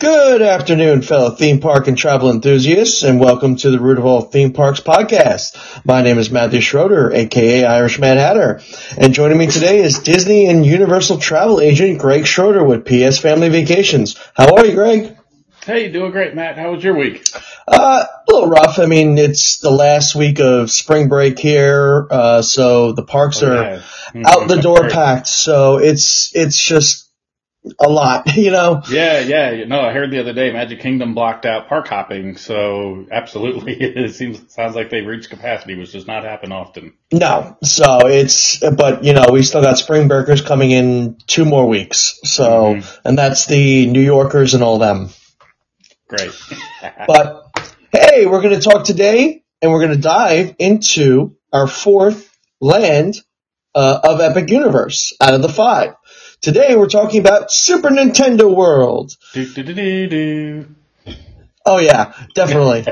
Good afternoon, fellow theme park and travel enthusiasts, and welcome to the Root of All Theme Parks podcast. My name is Matthew Schroeder, aka Irish Mad Hatter, and joining me today is Disney and Universal travel agent Greg Schroeder with PS Family Vacations. How are you, Greg? Hey, doing great, Matt. How was your week? A little rough. I mean, it's the last week of spring break here, so the parks are out the door packed. So it's just a lot, you know? Yeah. No, I heard the other day Magic Kingdom blocked out park hopping, so absolutely it sounds like they've reached capacity, which does not happen often. No. So but we still got spring breakers coming in 2 more weeks. So, and that's the New Yorkers and all them. Great. But hey, we're going to talk today and we're going to dive into our 4th land of Epic Universe out of the 5. Today we're talking about Super Nintendo World. Oh yeah, definitely.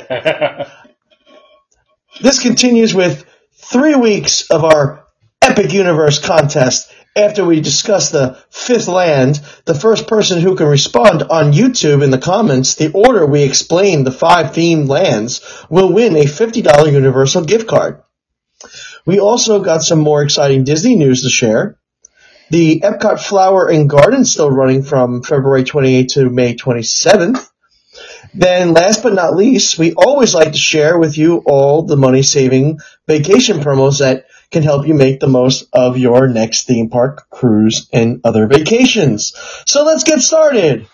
This continues with 3 weeks of our Epic Universe contest. After we discuss the 5th land, the first person who can respond on YouTube in the comments the order we explain the 5 themed lands will win a $50 Universal gift card. We also got some more exciting Disney news to share. The Epcot Flower and Garden still running from February 28th to May 27th. Then last but not least, we always like to share with you all the money-saving vacation promos that can help you make the most of your next theme park, cruise, and other vacations. So let's get started.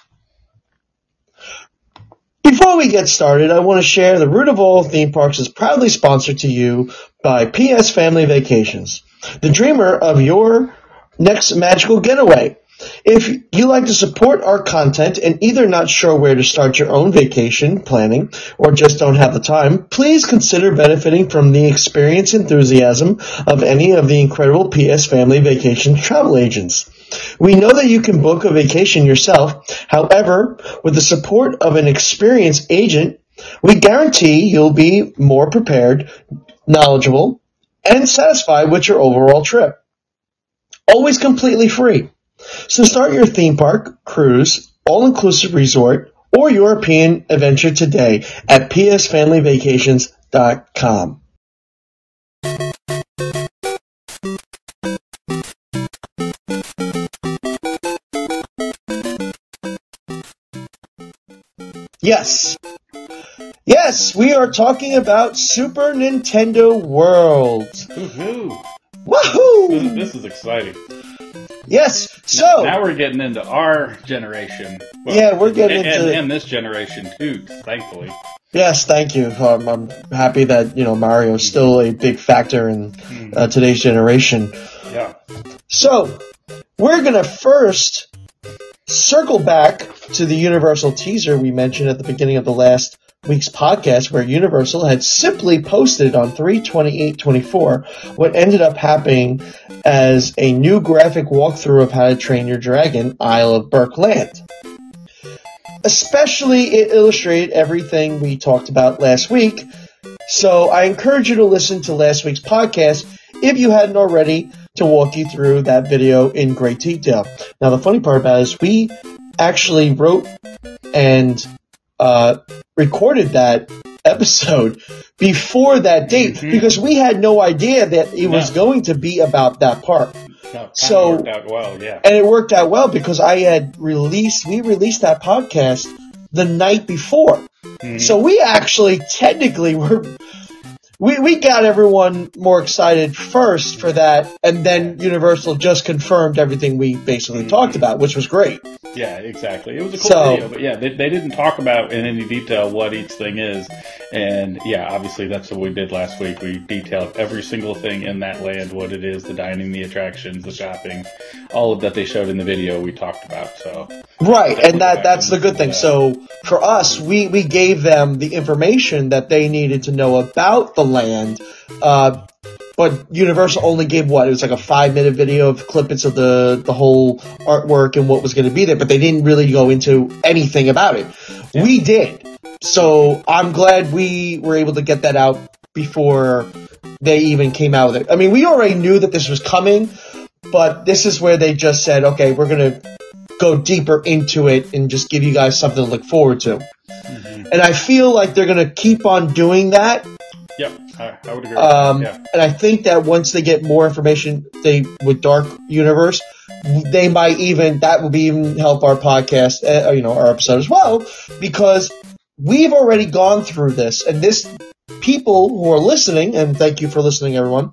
Before we get started, I want to share the Root of All Theme Parks is proudly sponsored to you by PS Family Vacations, the dreamer of your next magical getaway. If you like to support our content and either not sure where to start your own vacation planning or just don't have the time, please consider benefiting from the experience and enthusiasm of any of the incredible PS Family Vacation travel agents. We know that you can book a vacation yourself. However, with the support of an experienced agent, we guarantee you'll be more prepared, knowledgeable, and satisfied with your overall trip. Always completely free. So start your theme park, cruise, all-inclusive resort, or European adventure today at psfamilyvacations.com. Yes, we are talking about Super Nintendo World. Woohoo! This is exciting. Yes, so now we're getting into our generation. Well, yeah, we're getting into and this generation too, thankfully. Yes, thank you. I'm happy that Mario is still a big factor in today's generation. Yeah. So we're gonna first circle back to the Universal teaser we mentioned at the beginning of the last week's podcast, where Universal had simply posted on 3/28/24 what ended up happening as a new graphic walkthrough of How to Train Your Dragon, Isle of Berk Land. Especially, it illustrated everything we talked about last week, so I encourage you to listen to last week's podcast if you hadn't already, to walk you through that video in great detail. Now, the funny part about it is we actually wrote and recorded that episode before that date because we had no idea that it was going to be about that park. No, so worked out well, yeah. And it worked out well because we released that podcast the night before. So we actually technically we got everyone more excited first for that, and then Universal just confirmed everything we basically talked about, which was great. Yeah, exactly. It was a cool video, but yeah, they didn't talk about in any detail what each thing is. And yeah, obviously that's what we did last week. We detailed every single thing in that land, what it is, the dining, the attractions, the shopping, all of that they showed in the video we talked about. So right, and that's the good thing. So for us, we gave them the information that they needed to know about the land, but Universal only gave it was like a 5-minute video of clippings of the whole artwork and what was going to be there, but they didn't really go into anything about it. Yeah. We did. So I'm glad we were able to get that out before they even came out with it. I mean, we already knew that this was coming, but this is where they just said, okay, we're going to go deeper into it and just give you guys something to look forward to. Mm-hmm. And I feel like they're going to keep on doing that. Yep, I would agree with that. Yeah. And I think that once they get more information with Dark Universe, they might that will even help our podcast, our episode as well, because we've already gone through this, and people who are listening, and thank you for listening, everyone,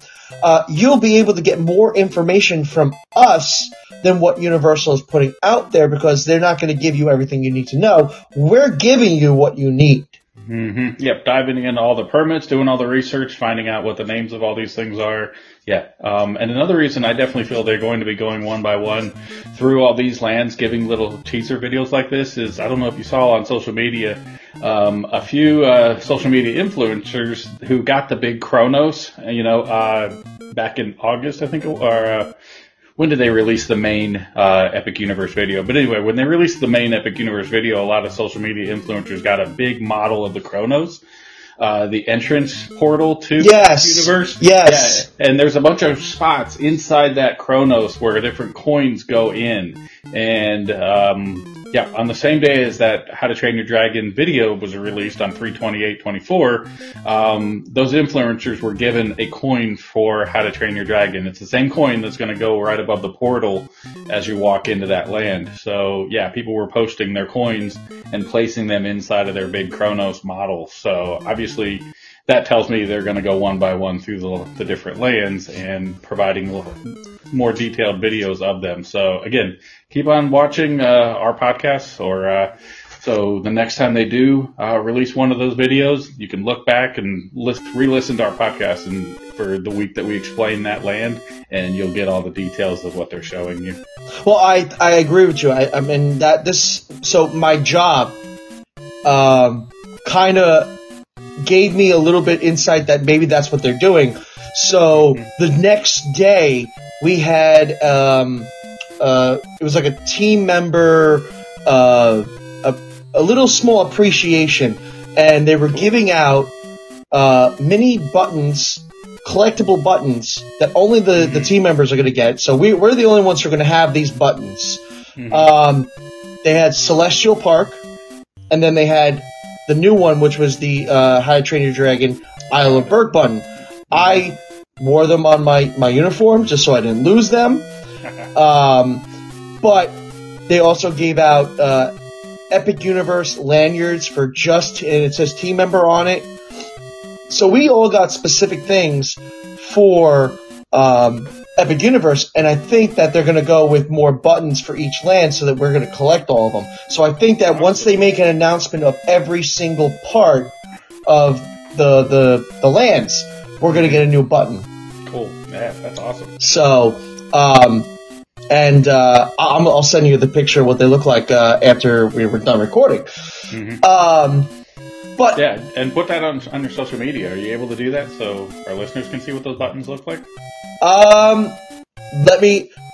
you'll be able to get more information from us than what Universal is putting out there, because they're not going to give you everything you need to know. We're giving you what you need. Mm-hmm. Yep, diving into all the permits, doing all the research, finding out what the names of all these things are. Yeah, and another reason I definitely feel they're going to be going one by one through all these lands, giving little teaser videos like this is, I don't know if you saw on social media, a few social media influencers who got the big Chronos, back in August, I think, or when did they release the main Epic Universe video? But anyway, when they released the main Epic Universe video, a lot of social media influencers got a big model of the Chronos. The entrance portal to the universe. Yes. Yeah. And there's a bunch of spots inside that Chronos where different coins go in. And, on the same day as that How to Train Your Dragon video was released on 3/28/24, those influencers were given a coin for How to Train Your Dragon. It's the same coin that's going to go right above the portal as you walk into that land. So, yeah, people were posting their coins and placing them inside of their big Chronos model. So, obviously, that tells me they're going to go one by one through the different lands and providing more detailed videos of them. So again, keep on watching our podcasts, so the next time they do release one of those videos, you can look back and re-listen to our podcast and for the week that we explain that land, and you'll get all the details of what they're showing you. Well, I agree with you. I mean so my job kind of gave me a little bit insight that maybe that's what they're doing. So the next day we had it was like a team member a little small appreciation, and they were giving out mini buttons, collectible buttons that only the team members are going to get. So we're the only ones who are going to have these buttons. They had Celestial Park, and then they had the new one, which was the How to Train Your Dragon Isle of Berk button. I wore them on my uniform just so I didn't lose them. But they also gave out Epic Universe lanyards and it says team member on it. So we all got specific things for Epic Universe, and I think that they're going to go with more buttons for each land so that we're going to collect all of them. So I think that once they make an announcement of every single part of the lands, we're going to get a new button. Cool. Yeah, that's awesome. So, I'll send you the picture of what they look like after we were done recording. Mm-hmm. But yeah, and put that on your social media. Are you able to do that so our listeners can see what those buttons look like?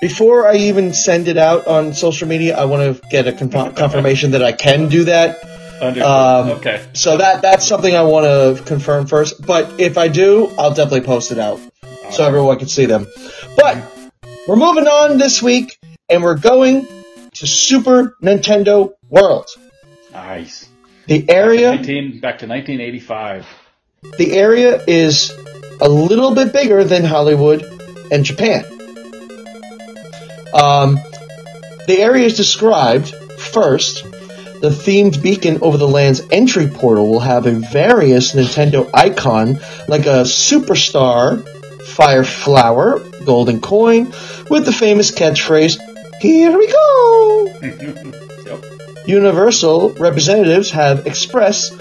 Before I even send it out on social media, I want to get a confirmation that I can do that. Okay. So that's something I want to confirm first. But if I do, I'll definitely post it out so everyone can see them. But we're moving on this week, and we're going to Super Nintendo World. Nice. The area back to 1985. The area is a little bit bigger than Hollywood and Japan. The area is described first. The themed beacon over the land's entry portal will have a various Nintendo icon, like a superstar, fire flower, golden coin, with the famous catchphrase, "Here we go!" Yep. Universal representatives have expressed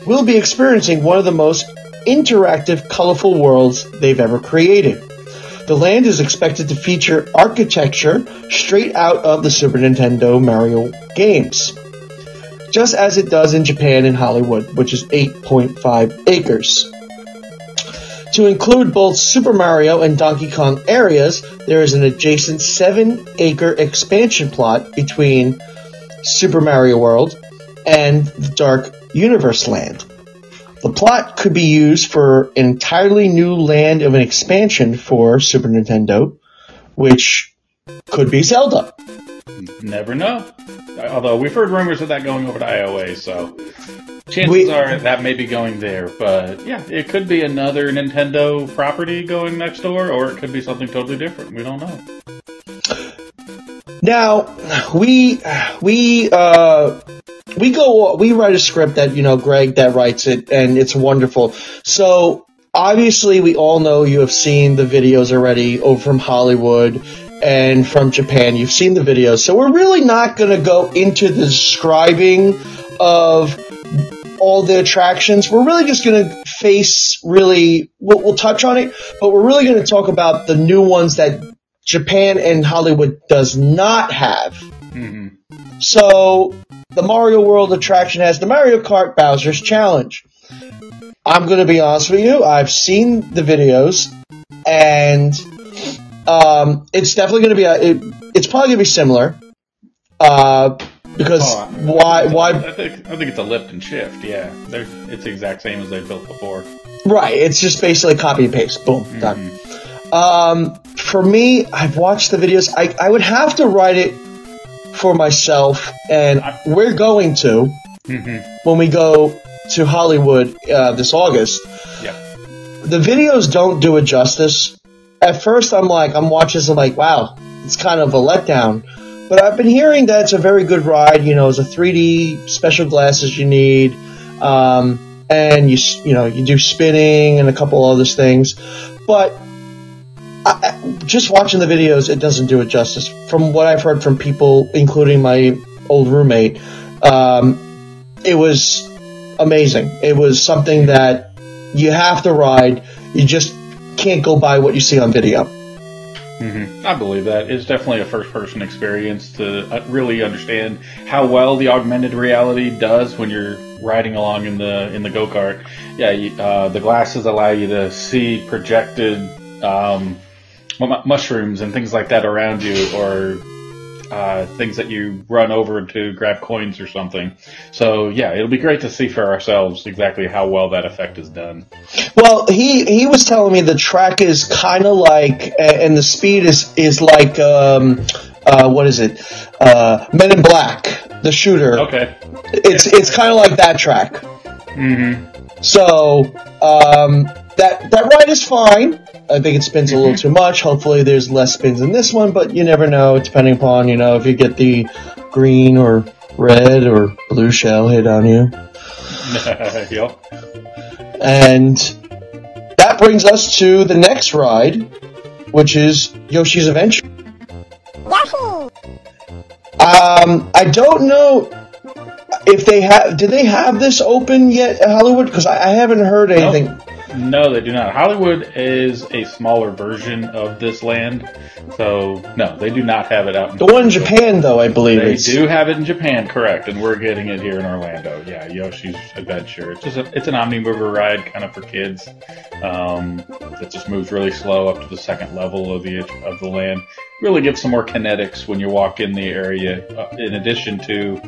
we'll be experiencing one of the most interactive, colorful worlds they've ever created. The land is expected to feature architecture straight out of the Super Nintendo Mario games, just as it does in Japan and Hollywood, which is 8.5 acres. To include both Super Mario and Donkey Kong areas, there is an adjacent 7-acre expansion plot between Super Mario World and the Dark Universe land. The plot could be used for an entirely new land of an expansion for Super Nintendo, which could be Zelda. Never know. Although we've heard rumors of that going over to IOA, so chances are that may be going there. But yeah, it could be another Nintendo property going next door, or it could be something totally different. We don't know. Now, we write a script that, Greg, that writes it, and it's wonderful. So, obviously, we all know you have seen the videos already over from Hollywood and from Japan. You've seen the videos. So, we're really not going to go into the describing of all the attractions. We're really just going to we'll touch on it, but we're really going to talk about the new ones that Japan and Hollywood does not have. Mm-hmm. So, the Mario World attraction has the Mario Kart Bowser's Challenge. I'm going to be honest with you, I've seen the videos, and it's definitely going to be it's probably going to be similar. Because why? I think it's a lift and shift. Yeah, it's the exact same as they built before. Right. It's just basically copy and paste. Boom, done. For me, I've watched the videos. I would have to write it for myself, and we're going to when we go to Hollywood this August. Yeah. The videos don't do it justice. At first, I'm watching this, I'm like, wow, it's kind of a letdown. But I've been hearing that it's a very good ride. It's a 3D special glasses you need, and you do spinning and a couple other things. But just watching the videos, it doesn't do it justice. From what I've heard from people, including my old roommate, it was amazing. It was something that you have to ride. You just can't go by what you see on video. Mm-hmm. I believe that. It's definitely a first-person experience to really understand how well the augmented reality does when you're riding along in the go-kart. Yeah, the glasses allow you to see projected mushrooms and things like that around you, or things that you run over to grab coins or something. So yeah, it'll be great to see for ourselves exactly how well that effect is done. Well, he was telling me the track is kind of like, and the speed is like, what is it? Men in Black, the shooter. Okay. It's kind of like that track. Mm-hmm. So, that ride is fine. I think it spins a little too much. Hopefully there's less spins in this one, but you never know, depending upon, if you get the green or red or blue shell hit on you. Yep. And that brings us to the next ride, which is Yoshi's Adventure. Yahoo! I don't know if did they have this open yet at Hollywood? Because I haven't heard anything. Nope. No, they do not. Hollywood is a smaller version of this land, so no, they do not have it out. The one in Japan, though, I believe they do have it in Japan, correct? And we're getting it here in Orlando. Yeah, Yoshi's Adventure. It's an Omnimover ride, kind of for kids. That just moves really slow up to the second level of the land. Really gives some more kinetics when you walk in the area. In addition to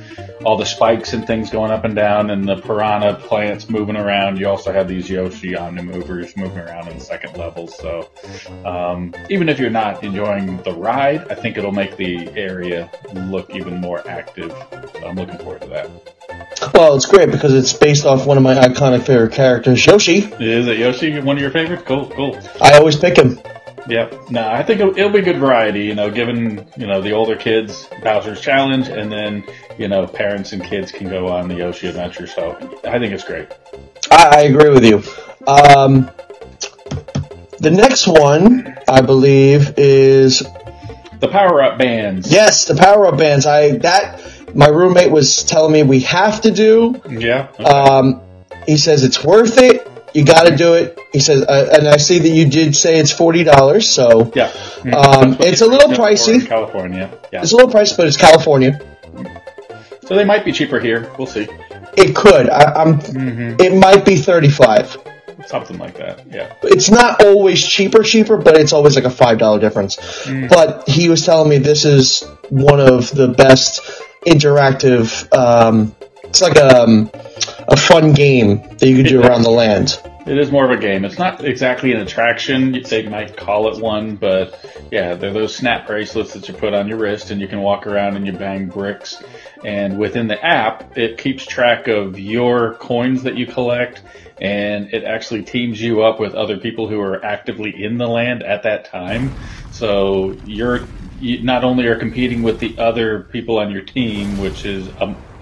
all the spikes and things going up and down, and the piranha plants moving around, you also have these Yoshi Omnimovers moving around in the second level. So even if you're not enjoying the ride, I think it'll make the area look even more active. So I'm looking forward to that. Well, it's great because it's based off one of my iconic favorite characters, Yoshi. Is it Yoshi? One of your favorites? Cool. I always pick him. Yep. No, I think it'll be good variety, given, the older kids, Bowser's Challenge, and then, parents and kids can go on the Yoshi Adventure. So I think it's great. I agree with you. The next one, I believe, is the power-up bands. Yes, the power-up bands. My roommate was telling me we have to do. Yeah. Okay. He says it's worth it. You got to do it. He says, and I see that you did say it's $40. So yeah, it's a little pricey. California. Yeah, it's a little pricey, but it's California. So they might be cheaper here. We'll see. It could. It might be $35. Something like that. Yeah. It's not always cheaper, but it's always like a $5 difference. But he was telling me this is one of the best interactive. It's like a fun game that you can do around the land. It is more of a game. It's not exactly an attraction. They might call it one, but yeah, they're those snap bracelets that you put on your wrist and you can walk around and you bang bricks. And within the app, it keeps track of your coins that you collect, and it actually teams you up with other people who are actively in the land at that time. So you not only are competing with the other people on your team, which is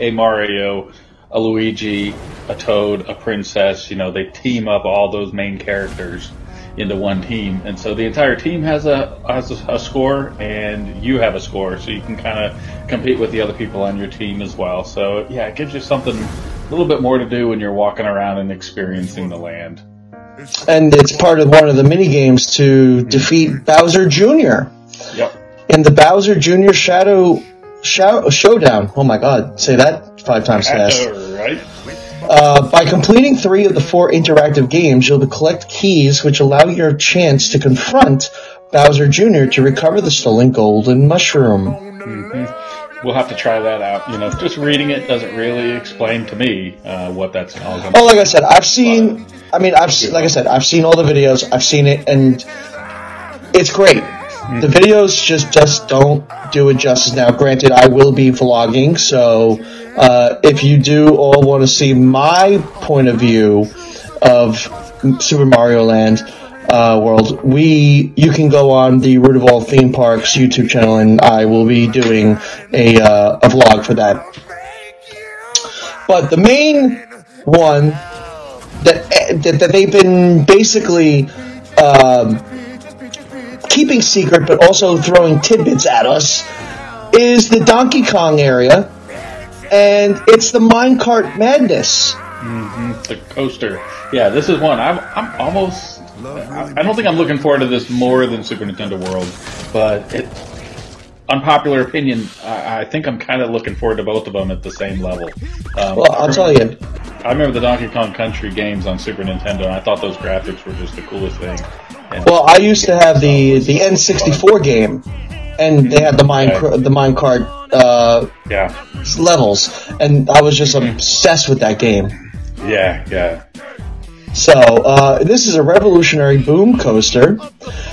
a Mario, a Luigi, a Toad, a Princess. They team up all those main characters into one team, and so the entire team has a score, and you have a score, so you can kind of compete with the other people on your team as well. So yeah, it gives you something a little bit more to do when you're walking around and experiencing the land. And it's part of one of the mini games to defeat Bowser Jr. Yep. In the Bowser Jr. Showdown. Oh my God! Say that 5 times fast. Right. By completing 3 of the 4 interactive games, you'll collect keys which allow your chance to confront Bowser Jr. to recover the stolen golden mushroom. Mm-hmm. We'll have to try that out. Just reading it doesn't really explain to me what that's all going to be. Oh, like I said, I've seen all the videos. I've seen it, and it's great. The videos just don't do it justice. Now, granted, I will be vlogging, so if you do all want to see my point of view of Super Mario Land World, you can go on the Root of All Theme Parks YouTube channel, and I will be doing a vlog for that. But the main one that they've been basically keeping secret, but also throwing tidbits at us, is the Donkey Kong area, and it's the Minecart Madness. Mm-hmm. The coaster. Yeah, this is one. I'm almost. I don't think I'm looking forward to this more than Super Nintendo World, but unpopular opinion, I think I'm kind of looking forward to both of them at the same level. Well, I'll tell you. I remember the Donkey Kong Country games on Super Nintendo, and I thought those graphics were just the coolest thing. Well, I used to have the N64 game, and they had the minecart levels, and I was just obsessed with that game. Yeah. So, this is a revolutionary boom coaster.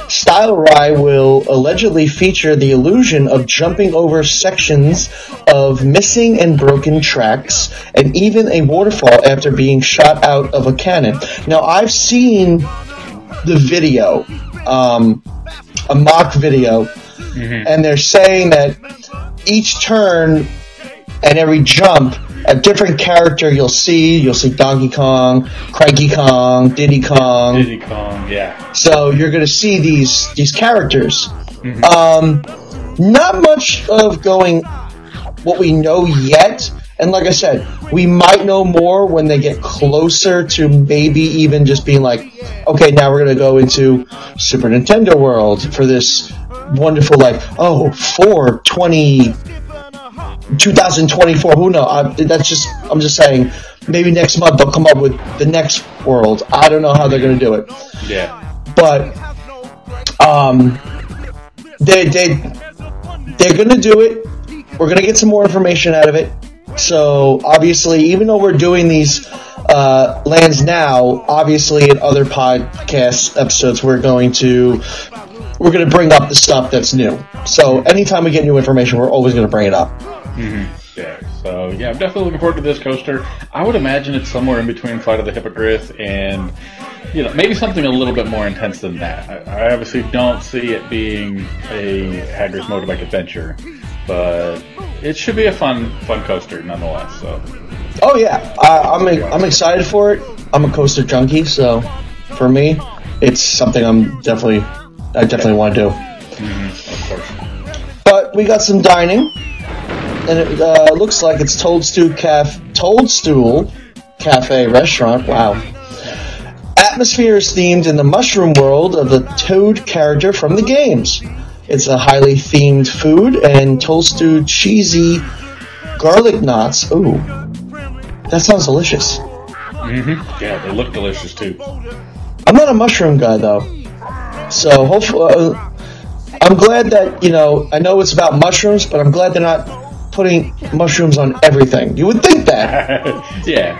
Style Ride will allegedly feature the illusion of jumping over sections of missing and broken tracks, and even a waterfall after being shot out of a cannon. Now, I've seen the video, a mock video, and they're saying that each turn and every jump, a different character you'll see Donkey Kong, Cranky Kong, Diddy Kong. Yeah. So you're going to see these characters. Not much of going what we know yet. And like I said, we might know more when they get closer to maybe even just being like, okay, now we're going to go into Super Nintendo World for this wonderful, 2024, who knows? I'm just saying, maybe next month they'll come up with the next world. I don't know how they're going to do it. Yeah. But, they're going to do it. We're going to get some more information out of it. So, obviously, even though we're doing these lands now, obviously in other podcast episodes we're going to bring up the stuff that's new. So, anytime we get new information, we're always going to bring it up. Yeah, so I'm definitely looking forward to this coaster. I would imagine it's somewhere in between Flight of the Hippogriff and, maybe something a little bit more intense than that. I obviously don't see it being a Hagrid's Motorbike Adventure, but it should be a fun coaster nonetheless. So. Oh yeah, I'm excited for it. I'm a coaster junkie, so for me, it's something I definitely want to do. Of course. But we got some dining, and it looks like it's Toadstool Cafe Restaurant. Wow. Atmosphere is themed in the mushroom world of the Toad character from the games. It's a highly themed food, and Toadstool cheesy garlic knots. Ooh, that sounds delicious. Yeah, they look delicious too. I'm not a mushroom guy though, so hopefully, I'm glad that I know it's about mushrooms, but I'm glad they're not putting mushrooms on everything. You would think that. Yeah.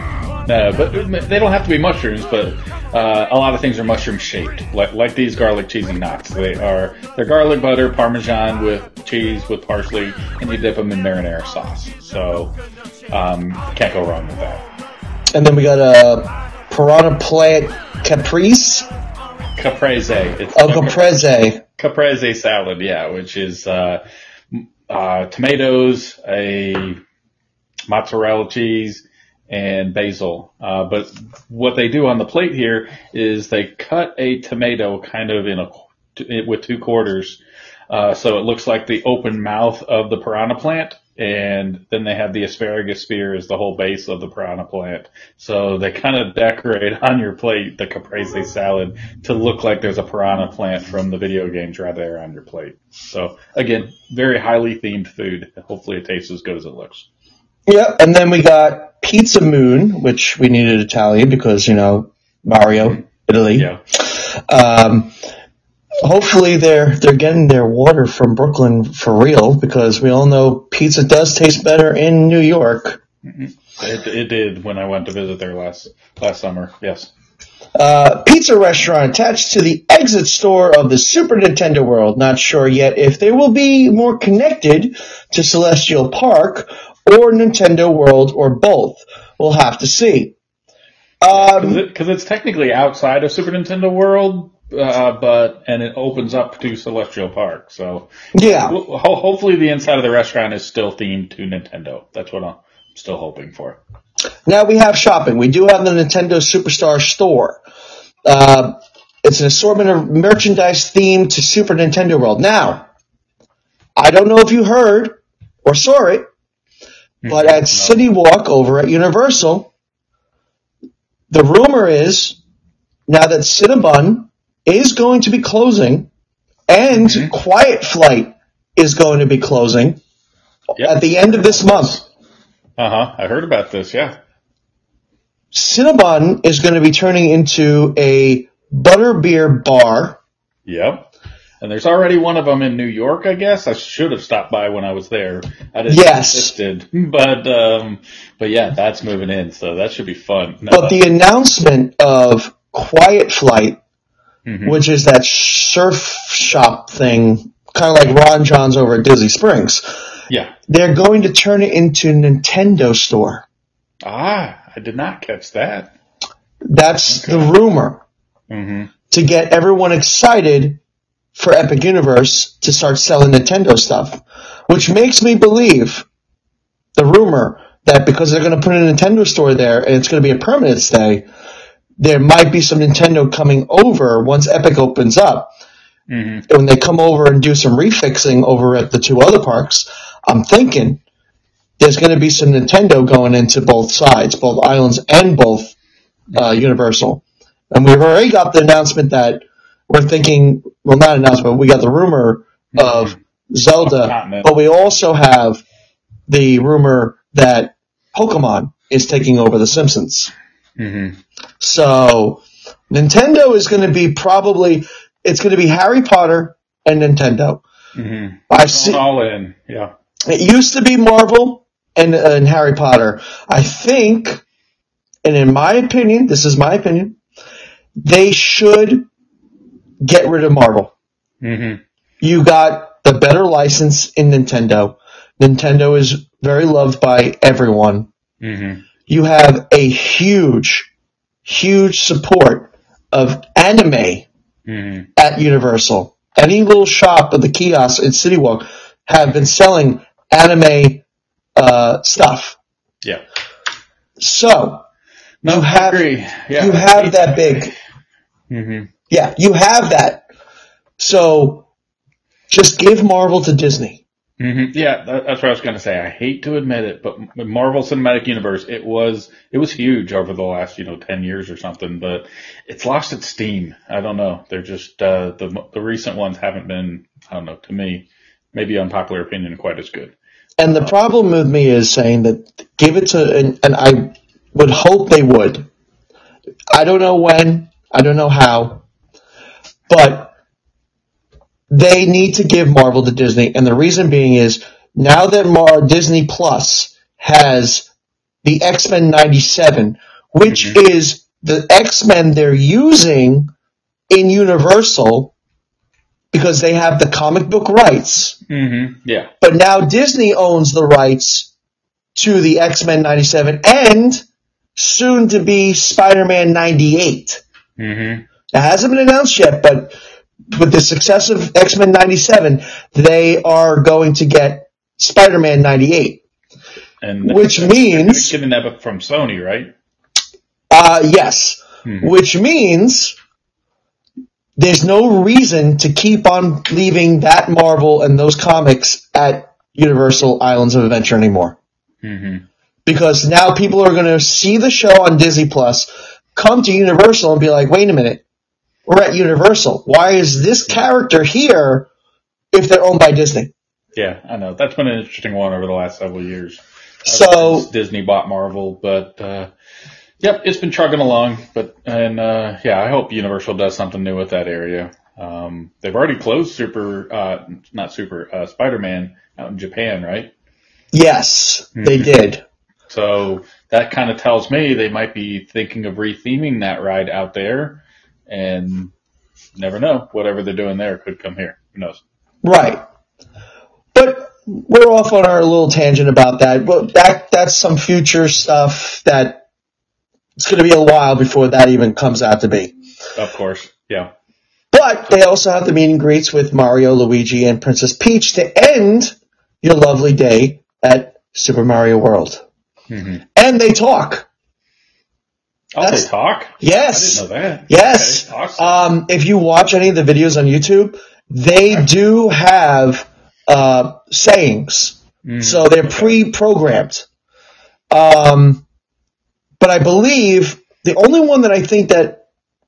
No, but they don't have to be mushrooms, but a lot of things are mushroom shaped, like these garlic cheesy knots. They're garlic butter, Parmesan with cheese with parsley, and you dip them in marinara sauce. So can't go wrong with that. And then we got a piranha plant caprese. Caprese. Caprese. Caprese salad, yeah, which is tomatoes, a mozzarella cheese, and basil. But what they do on the plate here is they cut a tomato kind of with 2 quarters, so it looks like the open mouth of the piranha plant. And then they have the asparagus spear as the whole base of the piranha plant. So they kind of decorate on your plate the caprese salad to look like there's a piranha plant from the video games right there on your plate. So again, very highly themed food. Hopefully it tastes as good as it looks. Yep, and then we got Pizza Moon, which we needed Italian because, Mario, Italy. Yeah. Hopefully they're getting their water from Brooklyn for real, because we all know pizza does taste better in New York. It did when I went to visit there last summer. Yes. Pizza restaurant attached to the exit store of the Super Nintendo World. Not sure yet if they will be more connected to Celestial Park or Nintendo World or both. We'll have to see. Because it's technically outside of Super Nintendo World. And it opens up to Celestial Park. So yeah, hopefully the inside of the restaurant is still themed to Nintendo. That's what I'm still hoping for. Now we have shopping. We do have the Nintendo Superstar store. It's an assortment of merchandise themed to Super Nintendo World. Now, I don't know if you heard or saw it, but at City Walk over at Universal, the rumor is now that Cinnabon is going to be closing, and Quiet Flight is going to be closing at the end of this month. I heard about this, yeah. Cinnabon is going to be turning into a butterbeer bar. Yep. And there's already one of them in New York, I guess. I should have stopped by when I was there. I didn't insisted. But yeah, that's moving in, so that should be fun. But the announcement of Quiet Flight, which is that surf shop thing, kind of like Ron John's over at Disney Springs. Yeah. They're going to turn it into Nintendo Store. I did not catch that. That's the rumor. To get everyone excited for Epic Universe to start selling Nintendo stuff. Which makes me believe the rumor that because they're going to put a Nintendo Store there and it's going to be a permanent stay, there might be some Nintendo coming over once Epic opens up. And when they come over and do some refixing over at the 2 other parks, I'm thinking there's going to be some Nintendo going into both sides, both islands and both Universal. And we've already got the announcement that we're thinking, well, not announcement, but we got the rumor of Zelda, but we also have the rumor that Pokemon is taking over The Simpsons. So Nintendo is going to be it's going to be Harry Potter and Nintendo. I see all in, yeah. It used to be Marvel and Harry Potter. I think, and in my opinion, this is my opinion, they should get rid of Marvel. You got the better license in Nintendo. Nintendo is very loved by everyone. You have a huge support of anime at Universal. Any little shop at the kiosk in City Walk have been selling anime stuff. Yeah. So no, you have you have that big. Yeah, you have that. So just give Marvel to Disney. Yeah, that's what I was going to say. I hate to admit it, but Marvel Cinematic Universe, it was huge over the last 10 years or something, but it's lost its steam. I don't know. They're just the recent ones haven't been, I don't know, to me, maybe unpopular opinion, quite as good. And the problem with me is saying that give it to, and I would hope they would. I don't know when, I don't know how, but they need to give Marvel to Disney, and the reason being is now that Disney Plus has the X-Men 97, which is the X-Men they're using in Universal because they have the comic book rights. Mm-hmm. Yeah. But now Disney owns the rights to the X-Men 97 and soon to be Spider-Man 98. Mm-hmm. It hasn't been announced yet, but with the success of X-Men 97, they are going to get Spider-Man 98. And which means... getting that from Sony, right? Yes. Mm-hmm. Which means there's no reason to keep on leaving that Marvel and those comics at Universal Islands of Adventure anymore. Mm-hmm. Because now people are going to see the show on Disney Plus, come to Universal and be like, wait a minute, we're at Universal. Why is this character here if they're owned by Disney? Yeah, I know. That's been an interesting one over the last several years. So Disney bought Marvel, but yep, it's been chugging along. Yeah, I hope Universal does something new with that area. They've already closed Spider-Man out in Japan, right? Yes, they did. So that kind of tells me they might be thinking of retheming that ride out there, and never know. Whatever they're doing there could come here. Who knows? Right. But we're off on our little tangent about that. But that's some future stuff that it's going to be a while before that even comes out to be. Of course, yeah. But they also have the meet and greets with Mario, Luigi, and Princess Peach to end your lovely day at Super Mario World. Mm-hmm. And they talk. Oh, they talk? Yes. I didn't know that. Yes. Okay, awesome. If you watch any of the videos on YouTube, they do have sayings. Mm-hmm. So they're pre-programmed. But I believe the only one that I think that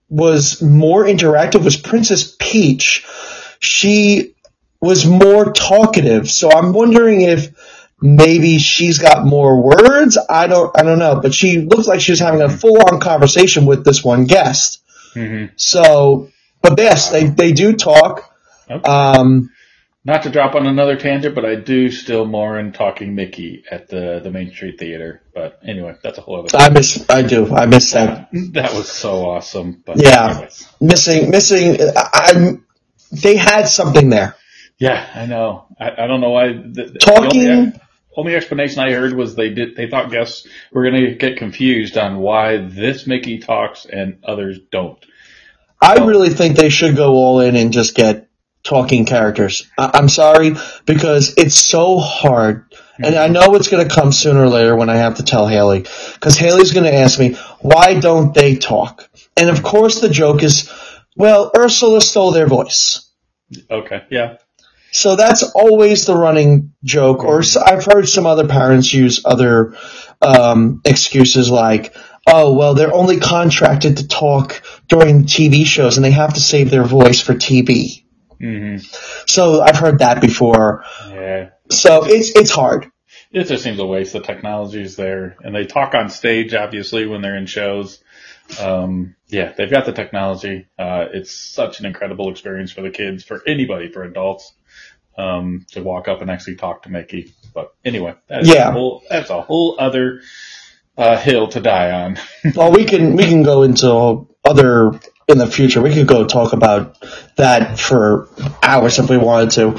was more interactive was Princess Peach. She was more talkative. So I'm wondering if maybe she's got more words. I don't know. But she looked like she was having a full-on conversation with this one guest. Mm-hmm. So, but yes, they do talk. Okay. Not to drop on another tangent, but I do still more in Talking Mickey at the Main Street Theater. But anyway, that's a whole other thing. I miss that. That was so awesome. But yeah. Anyways. Missing. They had something there. Yeah, I know. I don't know why. Talking. The only explanation I heard was they thought guests were going to get confused on why this Mickey talks and others don't. I really think they should go all in and just get talking characters. I'm sorry, because it's so hard. And I know it's going to come sooner or later when I have to tell Haley. Because Haley's going to ask me, why don't they talk? And of course the joke is, well, Ursula stole their voice. Okay, yeah. So that's always the running joke. Or I've heard some other parents use other excuses like, oh, well, they're only contracted to talk during TV shows and they have to save their voice for TV. Mm-hmm. So I've heard that before. Yeah. So it's hard. It just seems a waste. The technology's there, and they talk on stage, obviously, when they're in shows. Yeah, they've got the technology. It's such an incredible experience for the kids, for anybody, for adults, to walk up and actually talk to Mickey. But anyway, that's a whole other hill to die on. Well, we can go into other. In the future, we could go talk about that for hours if we wanted to.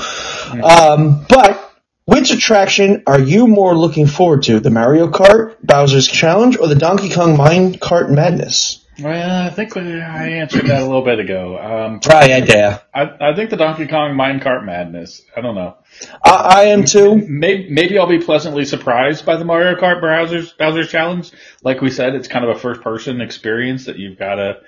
But which attraction are you more looking forward to? The Mario Kart Bowser's Challenge or the Donkey Kong Mine Cart Madness? Well, I think I answered that a little bit ago. Try it, yeah. I think the Donkey Kong Mine Cart Madness. I don't know. I am too. Maybe I'll be pleasantly surprised by the Mario Kart Bowser's Challenge. Like we said, it's kind of a first-person experience that you've got to,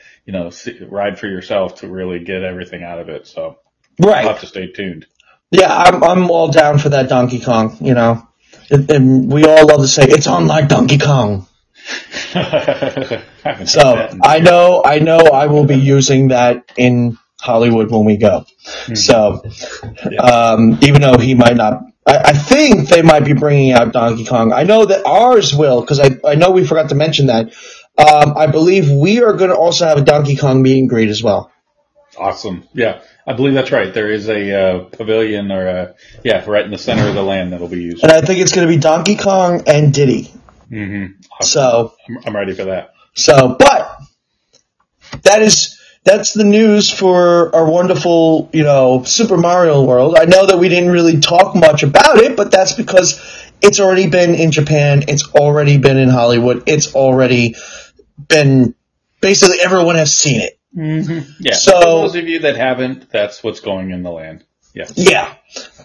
ride for yourself to really get everything out of it. So right. You'll have to stay tuned. Yeah, I'm all down for that Donkey Kong. And we all love to say it's on like Donkey Kong. So I know I will be using that in Hollywood when we go. Mm-hmm. So, even though he might not, I think they might be bringing out Donkey Kong. I know that ours will, because I know we forgot to mention that. I believe we are going to also have a Donkey Kong meet and greet as well. Awesome. Yeah, I believe that's right. There is a pavilion right in the center of the land that'll be used. And I think it's going to be Donkey Kong and Diddy. Mm-hmm. Awesome. So I'm ready for that. So, but that's the news for our wonderful, Super Mario World. I know that we didn't really talk much about it, but that's because it's already been in Japan. It's already been in Hollywood. It's already been, basically everyone has seen it. Mm-hmm. Yeah. So, for those of you that haven't, that's what's going in the land. Yeah. Yeah.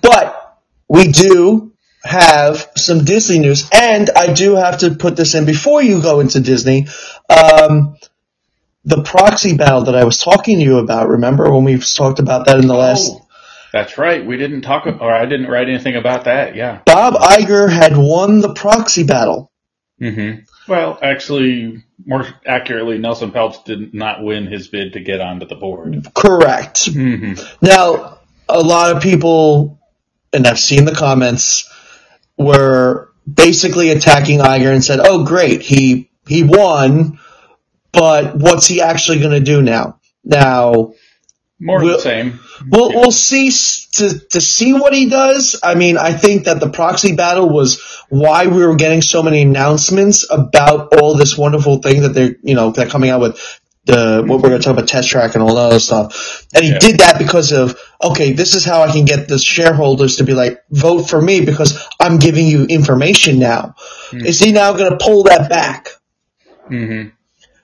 But we do have some Disney news, and I do have to put this in before you go into Disney. The proxy battle that I was talking to you about, remember when we talked about that in the last... That's right. We didn't talk, or I didn't write anything about that. Yeah. Bob Iger had won the proxy battle. Mm-hmm. Well, actually, more accurately, Nelson Peltz did not win his bid to get onto the board. Correct. Mm-hmm. Now, a lot of people, and I've seen the comments, were basically attacking Iger and said, "Oh, great, he won, but what's he actually going to do now?" Now, more of the same. We'll see to see what he does. I mean, I think that the proxy battle was why we were getting so many announcements about all this wonderful thing that they're coming out with. What we're going to talk about, Test Track and all that other stuff. And he did that because of, okay, this is how I can get the shareholders to be like, vote for me because I'm giving you information now. Mm-hmm. Is he now going to pull that back? Mm-hmm.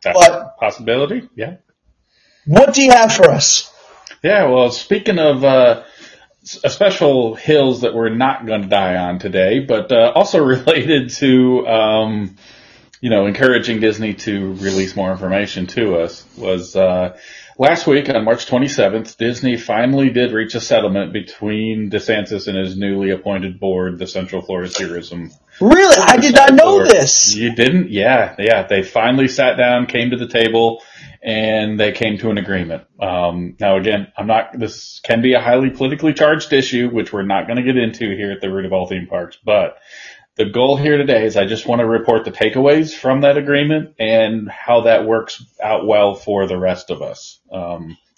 That's a possibility, yeah. What do you have for us? Yeah, well, speaking of special hills that we're not going to die on today, but also related to encouraging Disney to release more information to us, was last week on March 27th, Disney finally did reach a settlement between DeSantis and his newly appointed board, the Central Florida Tourism. Really? I did not know board. this. You didn't? Yeah. They finally sat down, came to the table, and they came to an agreement. Now, again, this can be a highly politically charged issue, which we're not going to get into here at the Root of All Theme Parks, but the goal here today is I just want to report the takeaways from that agreement and how that works out well for the rest of us.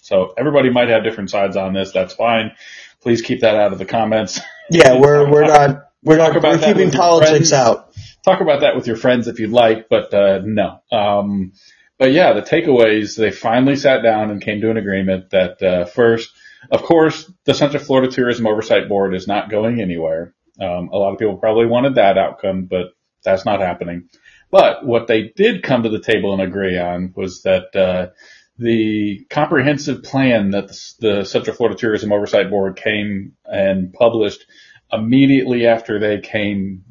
So everybody might have different sides on this. That's fine. Please keep that out of the comments. Yeah, we're keeping politics out. Talk about that with your friends if you'd like, but no. But yeah, the takeaways, they finally sat down and came to an agreement that first, of course, the Central Florida Tourism Oversight Board is not going anywhere. A lot of people probably wanted that outcome, but that's not happening. But what they did come to the table and agree on was that the comprehensive plan that the Central Florida Tourism Oversight Board came and published immediately after they came,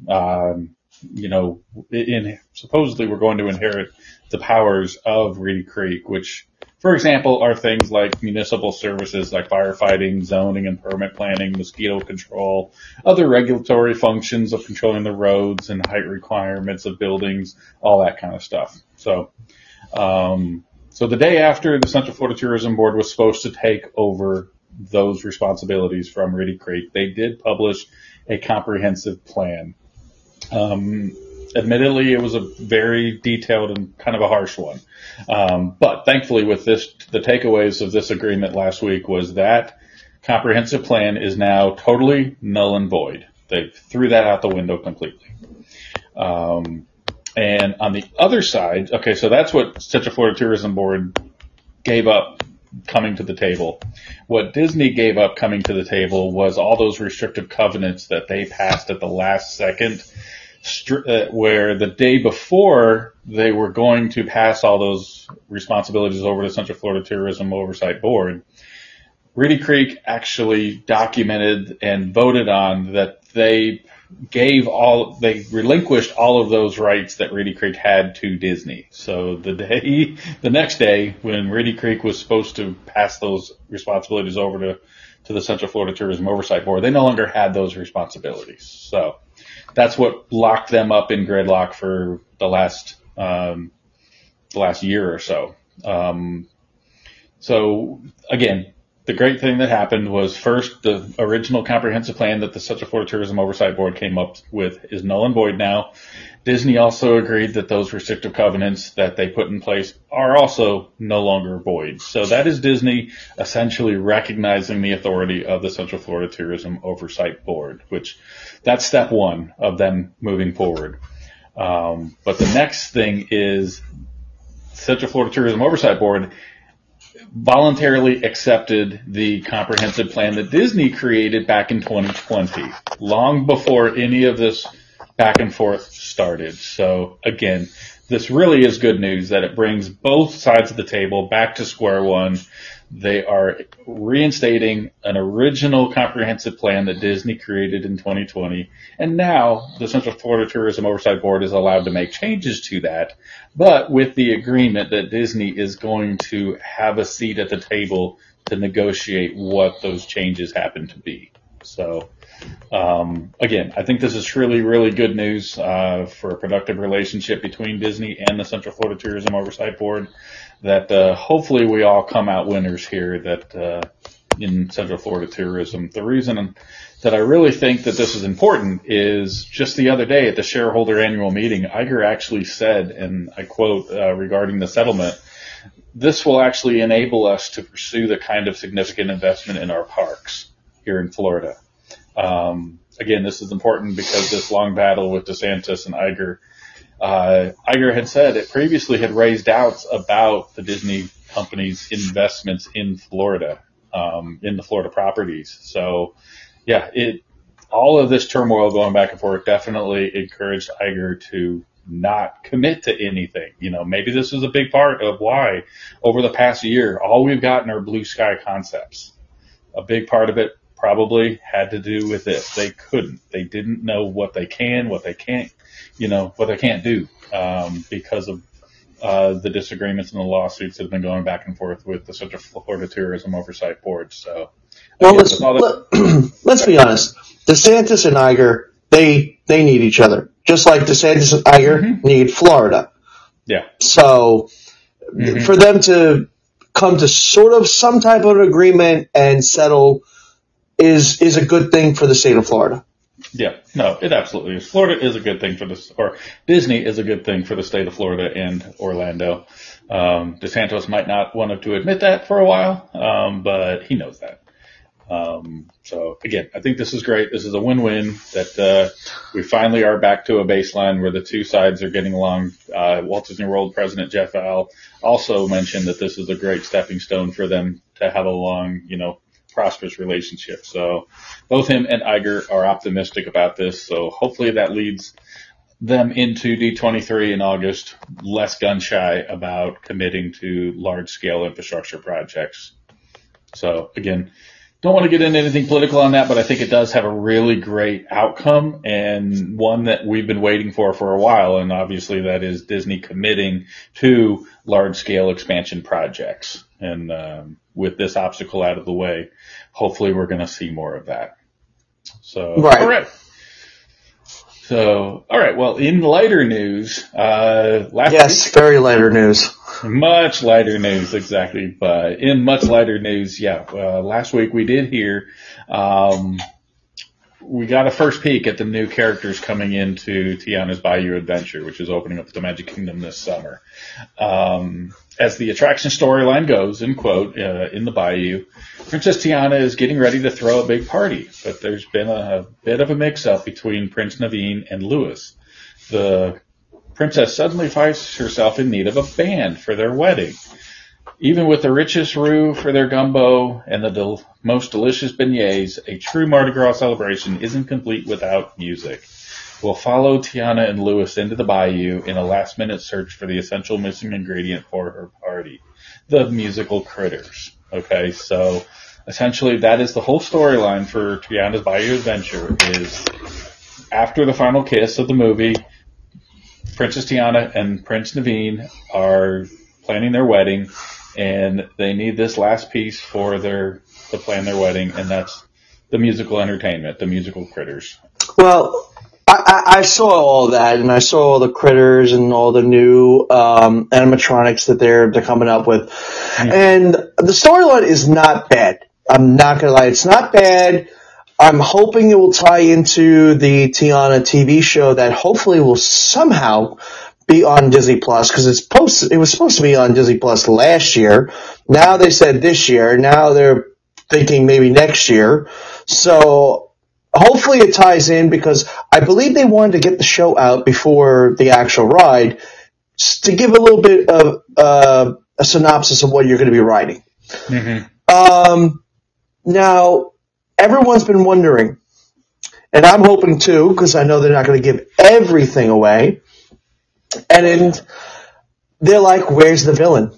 supposedly we're going to inherit the powers of Reedy Creek, which, for example, are things like municipal services like firefighting, zoning and permit planning, mosquito control, other regulatory functions of controlling the roads and height requirements of buildings, all that kind of stuff. So the day after the Central Florida Tourism Board was supposed to take over those responsibilities from Reedy Creek, they did publish a comprehensive plan. Admittedly, it was a very detailed and kind of a harsh one. But thankfully with this, the takeaways of this agreement last week was that comprehensive plan is now totally null and void. They threw that out the window completely. And on the other side, okay, so that's what Central Florida Tourism Board gave up coming to the table. What Disney gave up coming to the table was all those restrictive covenants that they passed at the last second, where the day before they were going to pass all those responsibilities over to Central Florida Tourism Oversight Board, Reedy Creek actually documented and voted on that they relinquished all of those rights that Reedy Creek had to Disney. So the next day when Reedy Creek was supposed to pass those responsibilities over to the Central Florida Tourism Oversight Board, they no longer had those responsibilities. So that's what locked them up in gridlock for the last year or so. So again, the great thing that happened was first, the original comprehensive plan that the Central Florida Tourism Oversight Board came up with is null and void now. Disney also agreed that those restrictive covenants that they put in place are also no longer void. So that is Disney essentially recognizing the authority of the Central Florida Tourism Oversight Board, which that's step one of them moving forward. But the next thing is Central Florida Tourism Oversight Board voluntarily accepted the comprehensive plan that Disney created back in 2020, long before any of this back and forth started. So again, this really is good news that it brings both sides of the table back to square one. They are reinstating an original comprehensive plan that Disney created in 2020. And now the Central Florida Tourism Oversight Board is allowed to make changes to that, but with the agreement that Disney is going to have a seat at the table to negotiate what those changes happen to be. So, again, I think this is truly, really good news for a productive relationship between Disney and the Central Florida Tourism Oversight Board, that hopefully we all come out winners here that in Central Florida tourism. The reason that I really think that this is important is just the other day at the shareholder annual meeting, Iger actually said, and I quote regarding the settlement, this will actually enable us to pursue the kind of significant investment in our parks here in Florida. Again, this is important because this long battle with DeSantis and Iger, Iger had said it previously had raised doubts about the Disney company's investments in Florida, in the Florida properties. So, yeah, all of this turmoil going back and forth definitely encouraged Iger to not commit to anything. You know, maybe this is a big part of why over the past year, all we've gotten are blue sky concepts. A big part of it probably had to do with this. They couldn't. They didn't know what they can, what they can't, what they can't do because of the disagreements and the lawsuits that have been going back and forth with the Central Florida Tourism Oversight Board. So, well, let's be honest. DeSantis and Iger, they need each other, just like DeSantis and Iger need Florida. Yeah. So, for them to come to sort of some type of agreement and settle is a good thing for the state of Florida. Yeah, no, it absolutely is. Florida is a good thing for this, or Disney is a good thing for the state of Florida and Orlando. DeSantis might not want to admit that for a while, but he knows that. So again, I think this is great. This is a win-win that we finally are back to a baseline where the two sides are getting along. Walt Disney World President Jeff Al also mentioned that this is a great stepping stone for them to have a long, prosperous relationship. So both him and Iger are optimistic about this. So hopefully that leads them into D23 in August, less gun shy about committing to large scale infrastructure projects. So again, don't want to get into anything political on that, but I think it does have a really great outcome and one that we've been waiting for a while. And obviously that is Disney committing to large scale expansion projects. And with this obstacle out of the way, hopefully we're going to see more of that. So, right. All right. So, all right. Well, in lighter news, last week, very lighter news. Much lighter news, exactly. But in much lighter news, last week we did hear, we got a first peek at the new characters coming into Tiana's Bayou Adventure, which is opening up at the Magic Kingdom this summer. As the attraction storyline goes, in quote, in the Bayou, Princess Tiana is getting ready to throw a big party, but there's been a bit of a mix-up between Prince Naveen and Louis. The princess suddenly finds herself in need of a band for their wedding. Even with the richest roux for their gumbo and the most delicious beignets, a true Mardi Gras celebration isn't complete without music. We'll follow Tiana and Louis into the bayou in a last-minute search for the essential missing ingredient for her party, the musical Critters. Okay, so essentially that is the whole storyline for Tiana's Bayou Adventure is after the final kiss of the movie, Princess Tiana and Prince Naveen are planning their wedding, and they need this last piece to plan their wedding, and that's the musical entertainment, the musical Critters. Well, I saw all that, and I saw all the Critters and all the new animatronics that they're coming up with, and the storyline is not bad. I'm not gonna lie, it's not bad. I'm hoping it will tie into the Tiana TV show that hopefully will somehow be on Disney Plus, because it was supposed to be on Disney Plus last year. Now they said this year. Now they're thinking maybe next year. So hopefully it ties in, because I believe they wanted to get the show out before the actual ride to give a little bit of a synopsis of what you're going to be riding. Mm-hmm. Now, everyone's been wondering, and I'm hoping too, because I know they're not going to give everything away. And they're like, where's the villain?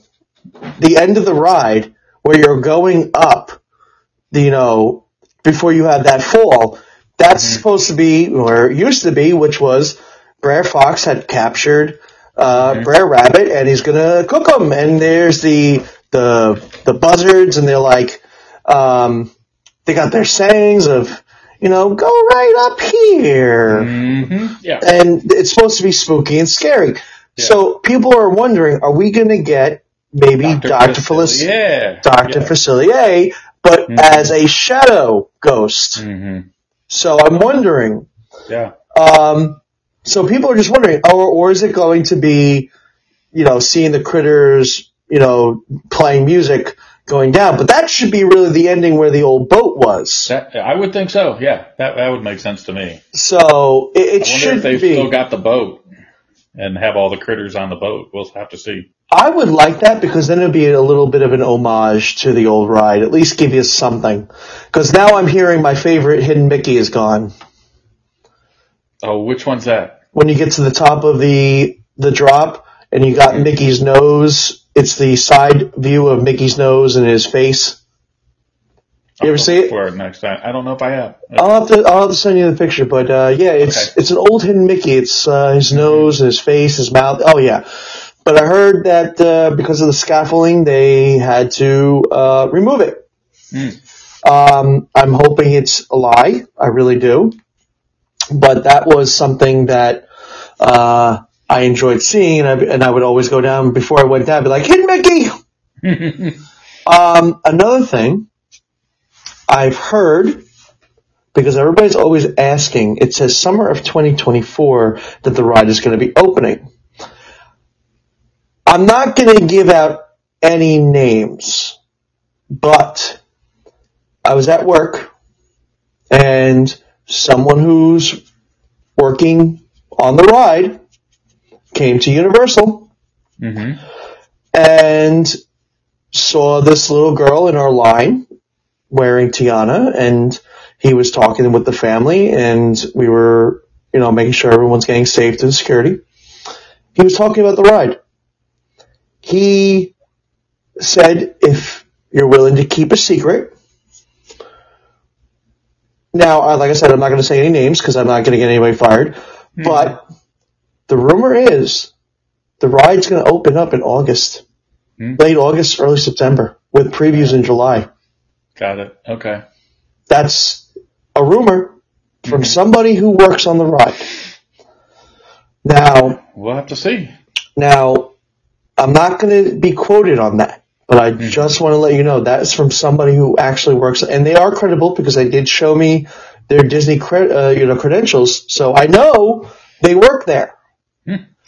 The end of the ride, where you're going up, before you have that fall, that's supposed to be, or it used to be, which was Brer Fox had captured Brer Rabbit, and he's going to cook them. And there's the buzzards, and they're like, they got their sayings of, go right up here. Mm-hmm. Yeah. And it's supposed to be spooky and scary. Yeah. So people are wondering, are we going to get maybe Dr. Facilier, but as a shadow ghost? Mm-hmm. So I'm wondering. Yeah. So people are just wondering, or is it going to be, seeing the critters, playing music going down? But that should be really the ending where the old boat was. I would think so. Yeah, that would make sense to me. So it should be. I wonder if they've still got the boat and have all the critters on the boat. We'll have to see. I would like that, because then it would be a little bit of an homage to the old ride. At least give you something. Because now I'm hearing my favorite Hidden Mickey is gone. Oh, which one's that? When you get to the top of the drop and you got Mickey's nose, it's the side view of Mickey's nose and his face. You ever see it? For it next time. I don't know if I have. I'll have to send you the picture, but it's an old Hidden Mickey. It's his nose and his face, his mouth. Oh yeah. But I heard that because of the scaffolding, they had to remove it. I'm hoping it's a lie. I really do. But that was something that I enjoyed seeing, and I would always go down before I went down, be like, Hidden Mickey! Another thing I've heard, because everybody's always asking, it says summer of 2024 that the ride is going to be opening. I'm not going to give out any names, but I was at work, and someone who's working on the ride came to Universal and saw this little girl in our line wearing Tiana, and he was talking with the family, and we were, making sure everyone's getting safe to the security. He was talking about the ride. He said, if you're willing to keep a secret. Now, like I said, I'm not going to say any names because I'm not going to get anybody fired. But the rumor is the ride's going to open up in August. Late August, early September, with previews in July. Got it. Okay. That's a rumor from somebody who works on the ride. Now, we'll have to see. Now, I'm not going to be quoted on that, but I just want to let you know that is from somebody who actually works, and they are credible because they did show me their Disney credentials, so I know they work there.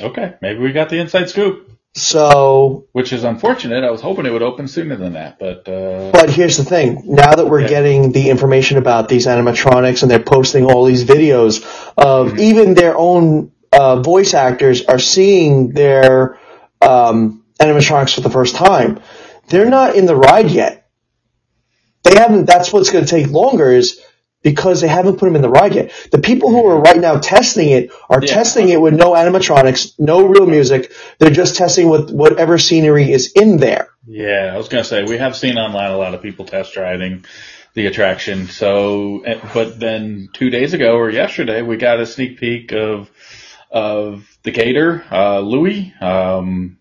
Okay, maybe we got the inside scoop. So, which is unfortunate. I was hoping it would open sooner than that, but here's the thing: now that we're getting the information about these animatronics, and they're posting all these videos of even their own voice actors are seeing their animatronics for the first time. They're not in the ride yet. They haven't. That's what's going to take longer, is because they haven't put them in the ride yet. The people who are right now testing it are testing it with no animatronics, no real music. They're just testing with whatever scenery is in there. Yeah, I was going to say, we have seen online a lot of people test driving the attraction. So, but then 2 days ago or yesterday, we got a sneak peek of the Gator, Louie. Tiana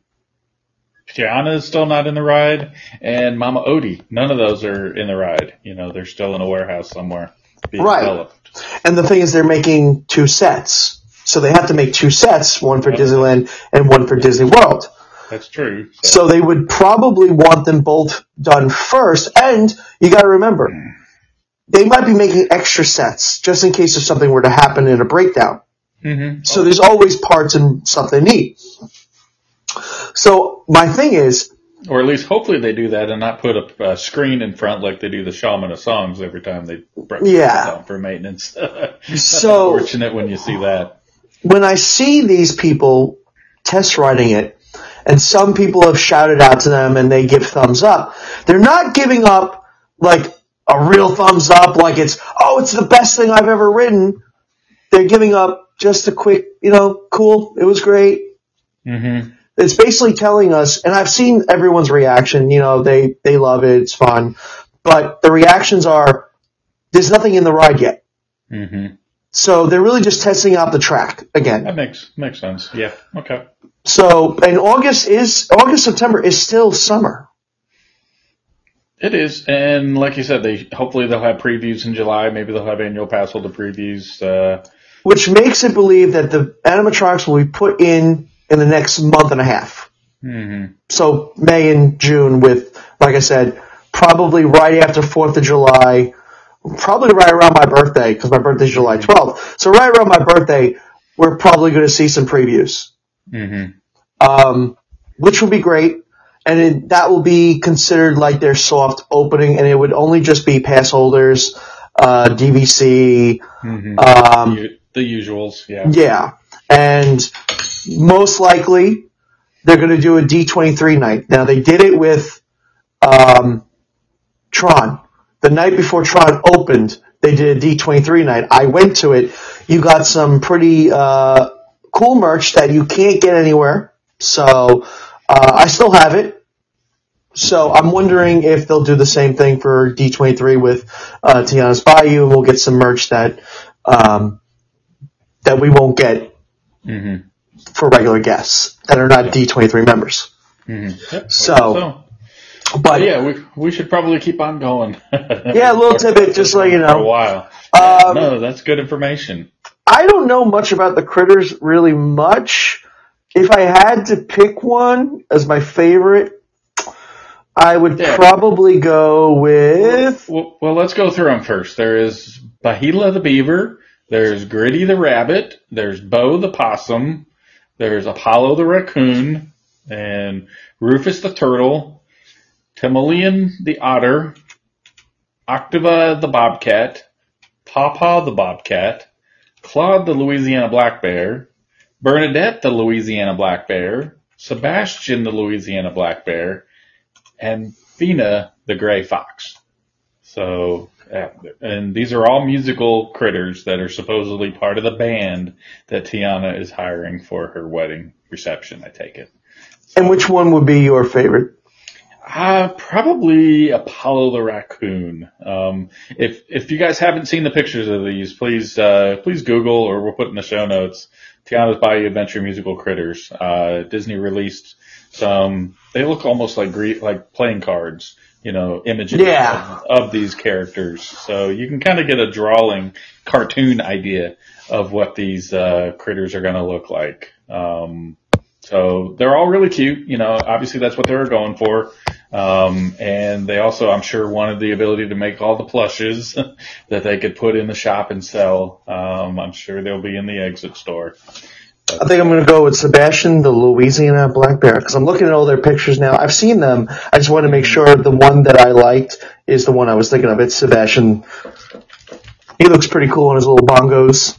is still not in the ride, and Mama Odie. None of those are in the ride. They're still in a warehouse somewhere being developed. And the thing is, they're making 2 sets. So they have to make 2 sets, one for Disneyland and one for Disney World. That's true. So they would probably want them both done first. And you got to remember, they might be making extra sets just in case if something were to happen in a breakdown. So there's always parts and stuff they need. So my thing is, or at least hopefully they do that and not put a screen in front like they do the Shaman of Songs every time they bring it down for maintenance. So unfortunate when you see that. When I see these people test riding it, and some people have shouted out to them and they give thumbs up. They're not giving up like a real thumbs up, like it's the best thing I've ever written. They're giving up just a quick, cool, it was great. Mm-hmm. It's basically telling us, and I've seen everyone's reaction, they love it, it's fun, but the reactions are, there's nothing in the ride yet. Mm-hmm. So they're really just testing out the track again. That makes sense. Yeah. Okay. So, and September is still summer. It is, and like you said, hopefully they'll have previews in July. Maybe they'll have annual pass holder previews. Which makes it believe that the animatronics will be put in the next month and a half. Mm-hmm. So May and June with, like I said, probably right after 4th of July, probably right around my birthday, because my birthday's July 12th. So right around my birthday, we're probably going to see some previews. Mm-hmm. Which will be great. And that will be considered like their soft opening, and it would only just be pass holders, DVC. Mm-hmm. The usuals, yeah. Yeah. And most likely, they're going to do a D23 night. Now, they did it with Tron. The night before Tron opened, they did a D23 night. I went to it. You got some pretty cool merch that you can't get anywhere. So I still have it. So I'm wondering if they'll do the same thing for D23 with Tiana's Bayou, and we'll get some merch that we won't get for regular guests that are not D23 members. Mm-hmm. Yep. So, but yeah, we should probably keep on going. Yeah, a little tidbit, just so you know. For a while. No, that's good information. I don't know much about the critters, really much. If I had to pick one as my favorite, I would probably go with... Well, let's go through them first. There is Bahila the beaver. There's Gritty the rabbit. There's Bo the possum. There's Apollo the raccoon. And Rufus the turtle. Timoleon the otter. Octava the bobcat. Pawpaw the bobcat. Claude the Louisiana black bear. Bernadette the Louisiana black bear. Sebastian the Louisiana black bear. And Fina the gray fox. So, and these are all musical critters that are supposedly part of the band that Tiana is hiring for her wedding reception, I take it. So, and which one would be your favorite? Probably Apollo the raccoon. If you guys haven't seen the pictures of these, please Google, or we'll put in the show notes, Tiana's Bayou Adventure Musical Critters. Disney released some, they look almost like playing cards, images of these characters. So you can kind of get a drawing cartoon idea of what these critters are going to look like. So they're all really cute. Obviously that's what they were going for. And they also, I'm sure, wanted the ability to make all the plushes that they could put in the shop and sell. I'm sure they'll be in the exit store. I think I'm going to go with Sebastian, the Louisiana black bear, because I'm looking at all their pictures now. I've seen them. I just want to make sure the one that I liked is the one I was thinking of. It's Sebastian. He looks pretty cool on his little bongos.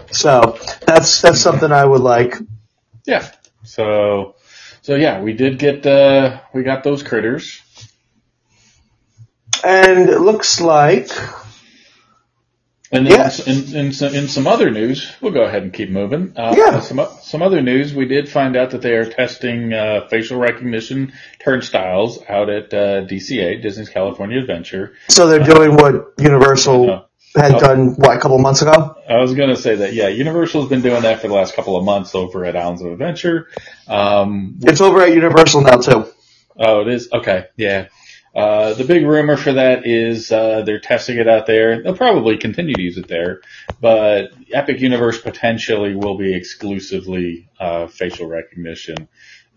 So that's something I would like. Yeah. So yeah, we did get we got those critters. And it looks like... And then in some other news, we'll go ahead and keep moving. Some other news, we did find out that they are testing facial recognition turnstiles out at DCA, Disney's California Adventure. So they're doing what Universal had done, a couple months ago? I was going to say that, yeah, Universal's been doing that for the last couple of months over at Islands of Adventure. It's over at Universal now, too. Oh, it is? Okay, yeah. The big rumor for that is they're testing it out there. They'll probably continue to use it there, but Epic Universe potentially will be exclusively facial recognition.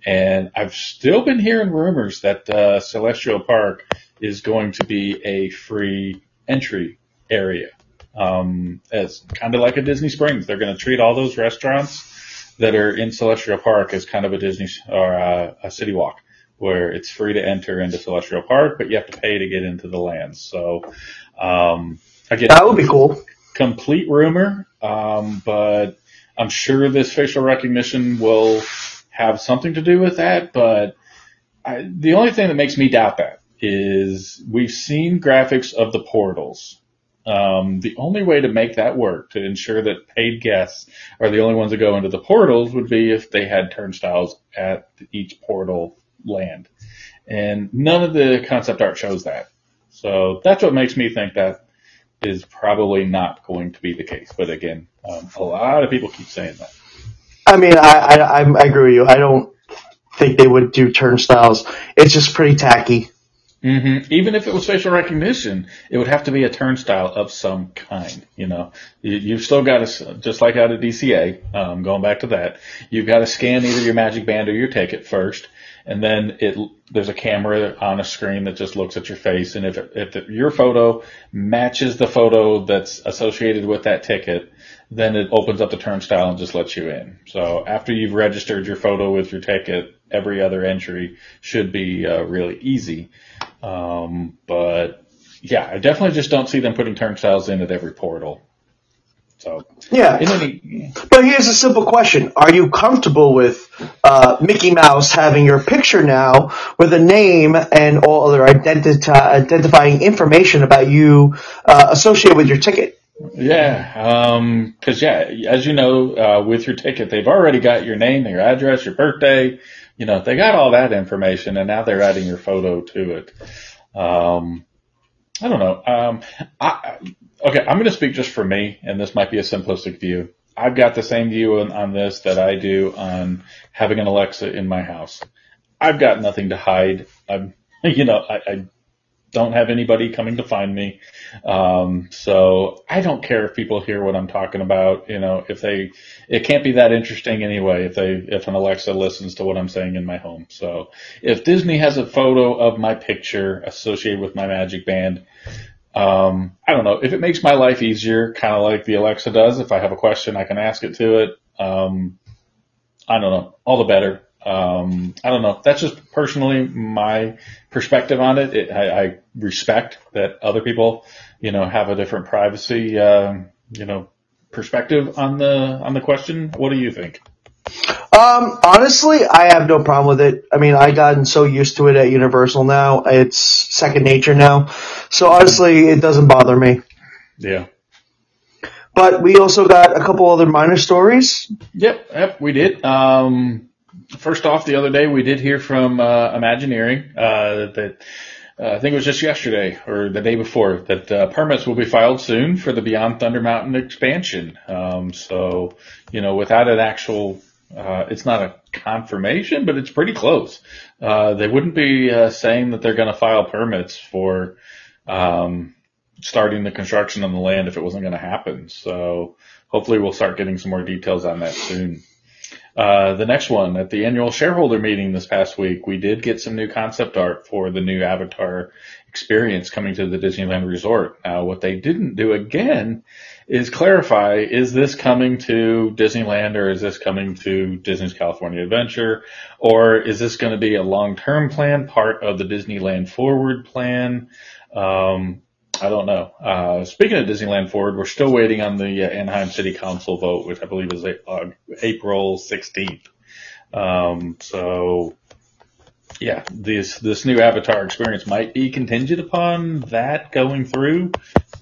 And I've still been hearing rumors that Celestial Park is going to be a free entry area. It's kind of like a Disney Springs. They're going to treat all those restaurants that are in Celestial Park as kind of a Disney or a City Walk, where it's free to enter into Celestial Park, but you have to pay to get into the lands. So, again, that would be cool. Complete rumor, but I'm sure this facial recognition will have something to do with that, but the only thing that makes me doubt that is we've seen graphics of the portals. The only way to make that work, to ensure that paid guests are the only ones that go into the portals, would be if they had turnstiles at each portal land. And none of the concept art shows that. So that's what makes me think that is probably not going to be the case. But again, a lot of people keep saying that. I mean, I agree with you. I don't think they would do turnstiles. It's just pretty tacky. Mm-hmm. Even if it was facial recognition, it would have to be a turnstile of some kind. You know, you've still got to, just like out of DCA, going back to that, you've got to scan either your Magic Band or your ticket first, and then there's a camera on a screen that just looks at your face, and if your photo matches the photo that's associated with that ticket, then it opens up the turnstile and just lets you in. So after you've registered your photo with your ticket, every other entry should be really easy. But yeah, I definitely just don't see them putting turnstiles in at every portal. So yeah. But here's a simple question: are you comfortable with Mickey Mouse having your picture now with a name and all other identifying information about you associated with your ticket? Yeah, because as you know, with your ticket, they've already got your name, your address, your birthday. You know, they got all that information, and now they're adding your photo to it. I don't know. Okay, I'm going to speak just for me, and this might be a simplistic view. I've got the same view on this that I do on having an Alexa in my house. I've got nothing to hide. I don't have anybody coming to find me. So I don't care if people hear what I'm talking about. You know, it can't be that interesting anyway if an Alexa listens to what I'm saying in my home. So if Disney has a photo of my picture associated with my Magic Band, I don't know, if it makes my life easier, kind of like the Alexa does, if I have a question, I can ask it to it. I don't know, all the better. I don't know. That's just personally my perspective on it. I respect that other people, have a different privacy, perspective on the question. What do you think? Honestly, I have no problem with it. I mean, I've gotten so used to it at Universal now. It's second nature now. So honestly, it doesn't bother me. Yeah. But we also got a couple other minor stories. Yep, we did. First off, the other day we did hear from Imagineering that I think it was just yesterday or the day before that permits will be filed soon for the Beyond Thunder Mountain expansion. So, without an actual, it's not a confirmation, but it's pretty close. They wouldn't be saying that they're going to file permits for starting the construction on the land if it wasn't going to happen. So hopefully we'll start getting some more details on that soon. The next one, at the annual shareholder meeting this past week, we did get some new concept art for the new Avatar experience coming to the Disneyland Resort. Now, what they didn't do again is clarify, is this coming to Disneyland or is this coming to Disney's California Adventure? Or is this going to be a long-term plan, part of the Disneyland Forward plan? I don't know. Speaking of Disneyland Forward, we're still waiting on the Anaheim City Council vote, which I believe is April 16th. So yeah, this new Avatar experience might be contingent upon that going through.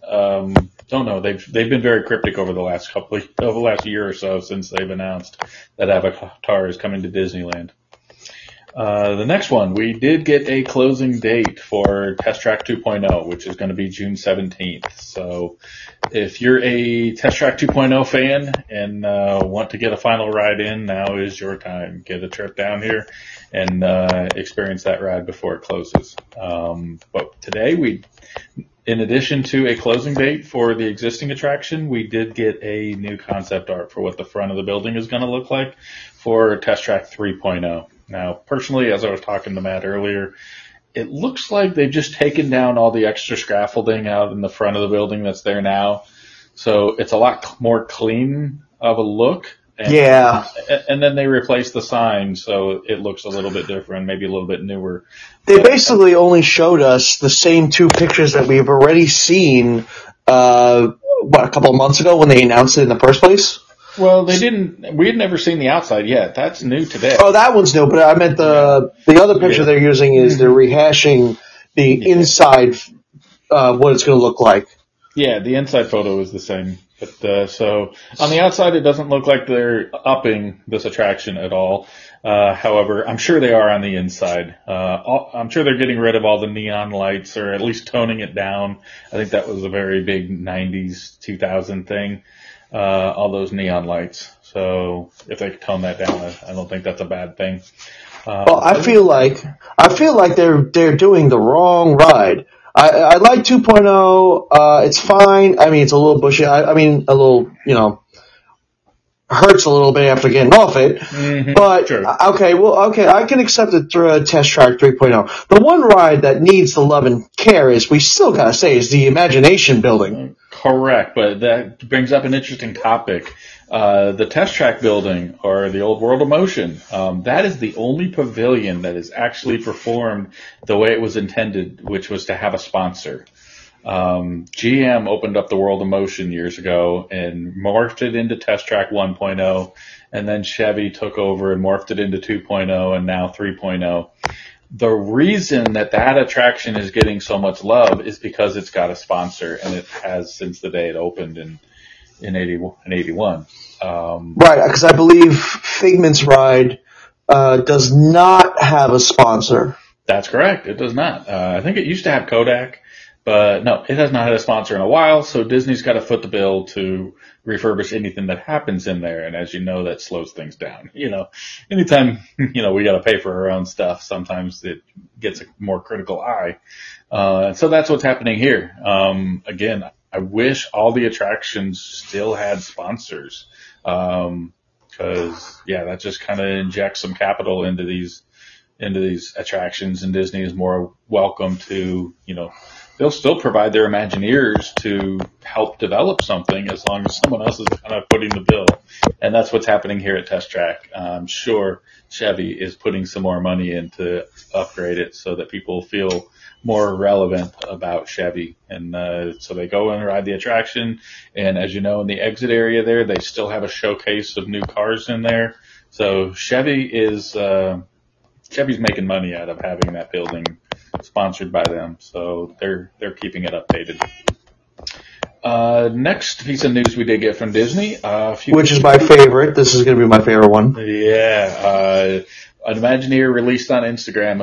Don't know. They've been very cryptic over the last year or so since they've announced that Avatar is coming to Disneyland. The next one, we did get a closing date for Test Track 2.0, which is going to be June 17th. So if you're a Test Track 2.0 fan and want to get a final ride in, now is your time. Get a trip down here and experience that ride before it closes. But today, in addition to a closing date for the existing attraction, we did get a new concept art for what the front of the building is going to look like for Test Track 3.0. Now, personally, as I was talking to Matt earlier, it looks like they've just taken down all the extra scaffolding out in the front of the building that's there now. So it's a lot more clean of a look. Yeah. And then they replaced the sign, so it looks a little bit different, maybe a little bit newer. They basically only showed us the same two pictures that we've already seen, a couple of months ago when they announced it in the first place? Well, they didn't. We had never seen the outside yet. That's new today. Oh, that one's new, but I meant the other picture they're using is they're rehashing the inside, what it's going to look like. Yeah, the inside photo is the same. But so on the outside, it doesn't look like they're upping this attraction at all. However, I'm sure they are on the inside. I'm sure they're getting rid of all the neon lights, or at least toning it down. I think that was a very big 90s, 2000 thing. All those neon lights. So if they could tone that down, I don't think that's a bad thing. Well, I feel like they're doing the wrong ride. I like 2.0. It's fine. I mean, it's a little bushy. I mean, a little, hurts a little bit after getting off it. Mm-hmm, but, sure. Okay, I can accept it through a Test Track 3.0. The one ride that needs the love and care is the Imagination Building. Correct, but that brings up an interesting topic. The Test Track building, or the Old World of Motion, that is the only pavilion that is actually performed the way it was intended, which was to have a sponsor. GM opened up the World of Motion years ago and morphed it into Test Track 1.0, and then Chevy took over and morphed it into 2.0 and now 3.0. The reason that attraction is getting so much love is because it's got a sponsor, and it has since the day it opened in 81. Right, because I believe Figment's ride does not have a sponsor. That's correct. It does not. I think it used to have Kodak, but no, it has not had a sponsor in a while, so Disney's got to foot the bill to refurbish anything that happens in there, and as you know, that slows things down. Anytime, we got to pay for our own stuff, sometimes it gets a more critical eye. So that's what's happening here. Again, I wish all the attractions still had sponsors, because that just kind of injects some capital into these attractions, and Disney is more welcome to, they'll still provide their Imagineers to help develop something as long as someone else is kind of putting the bill. And that's what's happening here at Test Track. I'm sure Chevy is putting some more money in to upgrade it so that people feel more relevant about Chevy. And so they go and ride the attraction. And as you know, in the exit area there, they still have a showcase of new cars in there. So Chevy's making money out of having that building sponsored by them. So they're keeping it updated. Next piece of news we did get from Disney. Which is my favorite. This is going to be my favorite one. Yeah. An Imagineer released on Instagram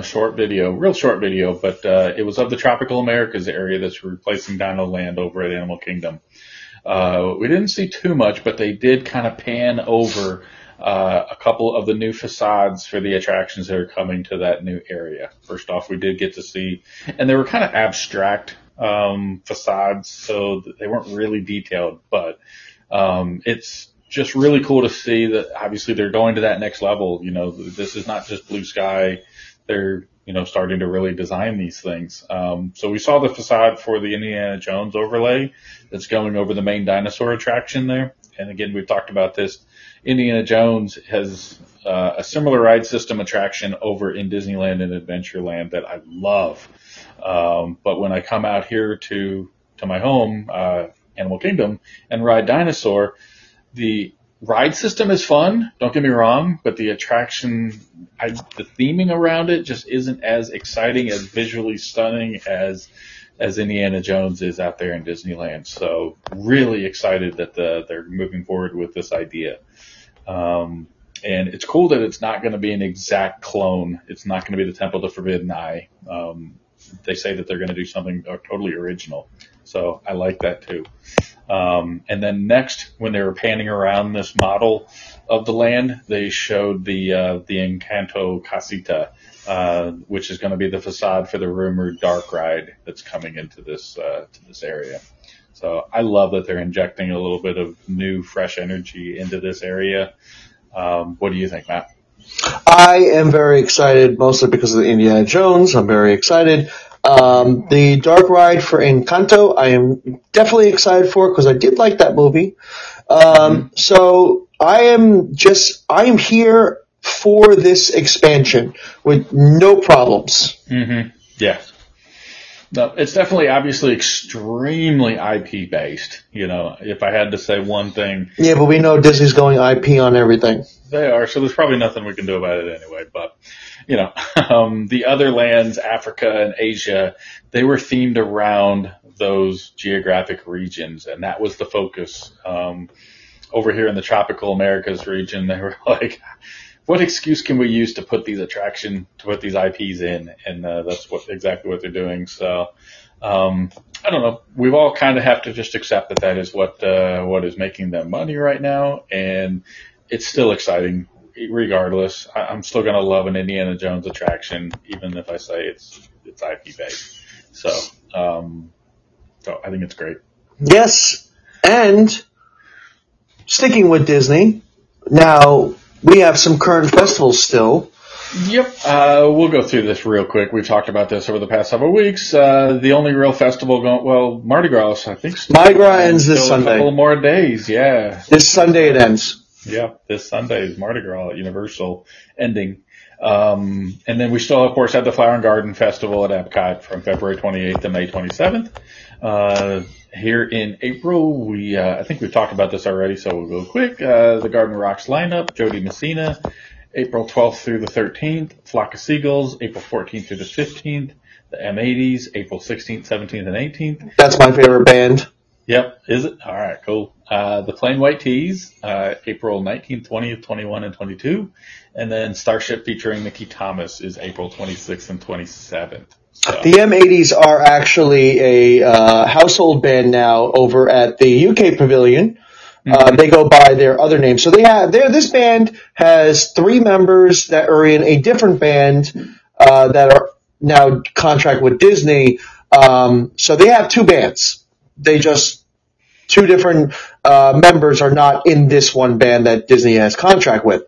real short video, but it was of the Tropical Americas area that's replacing Dino Land over at Animal Kingdom. We didn't see too much, but they did kind of pan over a couple of the new facades for the attractions that are coming to that new area. First off, we did get to see, and they were kind of abstract facades, so they weren't really detailed, but it's just really cool to see that obviously they're going to that next level. This is not just blue sky. They're, starting to really design these things. So we saw the facade for the Indiana Jones overlay that's going over the main dinosaur attraction there. And again, we've talked about this. Indiana Jones has a similar ride system attraction over in Disneyland and Adventureland that I love. But when I come out here to my home, Animal Kingdom, and ride Dinosaur, the ride system is fun, don't get me wrong, but the attraction, the theming around it just isn't as exciting, as visually stunning as Indiana Jones is out there in Disneyland. So really excited that they're moving forward with this idea. And it's cool that it's not going to be an exact clone. It's not going to be the Temple of the Forbidden Eye. They say that they're going to do something totally original. So I like that too. And then next, when they were panning around this model of the land, they showed the Encanto Casita, which is going to be the facade for the rumored dark ride that's coming into this area. So I love that they're injecting a little bit of new, fresh energy into this area. What do you think, Matt? I am very excited, mostly because of the Indiana Jones. I'm very excited. The dark ride for Encanto, I am definitely excited for because I did like that movie. So I am here for this expansion with no problems. Mm-hmm. Yeah. No, it's definitely obviously extremely IP based. If I had to say one thing. Yeah, but we know Disney's going IP on everything. They are, so there's probably nothing we can do about it anyway. But, the other lands, Africa and Asia, they were themed around those geographic regions, and that was the focus. Over here in the tropical Americas region, they were like, what excuse can we use to put these IPs in? And that's exactly what they're doing. So I don't know. We've all kind of have to just accept that is what is making them money right now, and it's still exciting regardless. I'm still going to love an Indiana Jones attraction, even if I say it's IP based. So I think it's great. Yes, and sticking with Disney, now we have some current festivals still. Yep. We'll go through this real quick. We've talked about this over the past several weeks. The only real festival Mardi Gras, I think. Mardi Gras ends this Sunday. A couple more days, yeah. This Sunday it ends. Yeah, this Sunday is Mardi Gras at Universal ending. And then we still, of course, have the Flower and Garden Festival at Epcot from February 28th to May 27th. Here in April, I think we've talked about this already, so we'll go quick. The Garden Rocks lineup, Jody Messina, April 12th through the 13th, Flock of Seagulls, April 14th through the 15th, the M80s, April 16th, 17th, and 18th. That's my favorite band. Yep, is it? All right, cool. The Plain White Tees, April 19th, 20th, 21, and 22. And then Starship featuring Mickey Thomas is April 26th and 27th. So. The M80s are actually a household band now over at the UK Pavilion. They go by their other names. So this band has 3 members that are in a different band that are now contract with Disney. So they have 2 bands. They just 2 different members are not in this one band that Disney has contract with.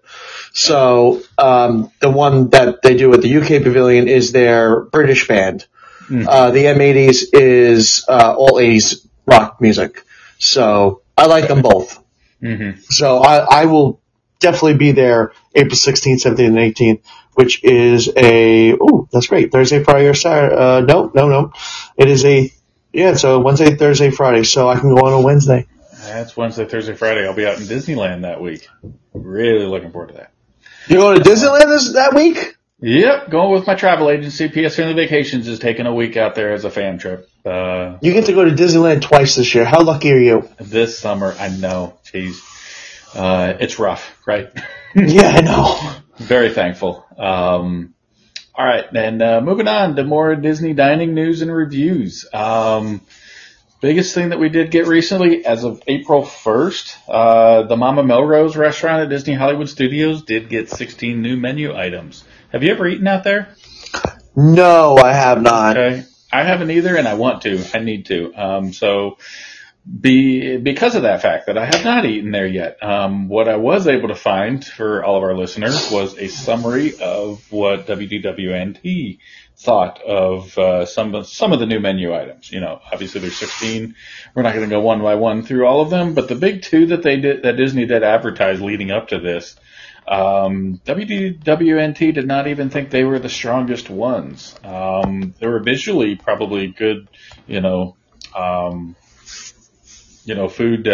So the one that they do at the UK Pavilion is their British band. The M80s is all 80s rock music. So I like them both. Mm-hmm. So I will definitely be there April 16th, 17th, and 18th, which is that's great. Thursday, Friday, or Saturday. No. It is it's a Wednesday, Thursday, Friday, so I can go on a Wednesday. That's Wednesday, Thursday, Friday. I'll be out in Disneyland that week. Really looking forward to that. You're going to Disneyland that week? Yep, going with my travel agency. PS Family Vacations is taking a week out there as a fan trip. You get to go to Disneyland twice this year. How lucky are you? This summer, I know. Jeez. It's rough, right? Yeah, I know. Very thankful. All right, and moving on to more Disney dining news and reviews. Biggest thing that we did get recently, as of April 1st, the Mama Melrose restaurant at Disney Hollywood Studios did get 16 new menu items. Have you ever eaten out there? No, I have not. Okay. I haven't either, and I want to. I need to. Because of that fact that I have not eaten there yet, what I was able to find for all of our listeners was a summary of what WDWNT thought of some of the new menu items. Obviously there's 16. We're not going to go one by one through all of them, but the big 2 that Disney did advertise leading up to this, WDWNT did not even think they were the strongest ones. They were visually probably good, food,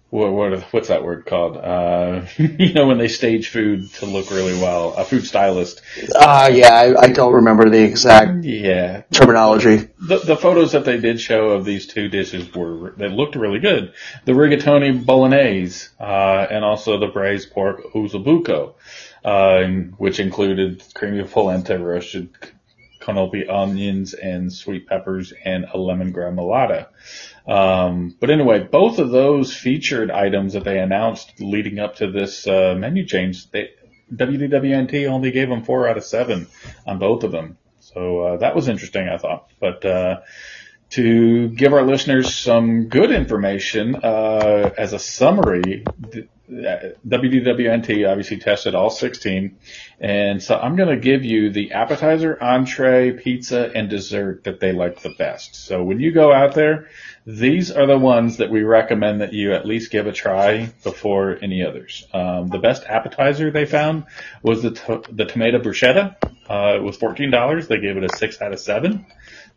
what's that word called? When they stage food to look really well, a food stylist. I don't remember the exact terminology. The photos that they did show of these 2 dishes they looked really good. The rigatoni bolognese, and also the braised pork uzubuco, which included creamy polenta, roasted canopi onions and sweet peppers, and a lemongrass melata. But anyway, both of those featured items that they announced leading up to this menu change, WDWNT only gave them 4 out of 7 on both of them. So that was interesting, I thought. But to give our listeners some good information, as a summary, WDWNT obviously tested all 16, and so I'm going to give you the appetizer, entree, pizza, and dessert that they like the best. So when you go out there, these are the ones that we recommend that you at least give a try before any others. The best appetizer they found was the tomato bruschetta. It was $14. They gave it a 6 out of 7.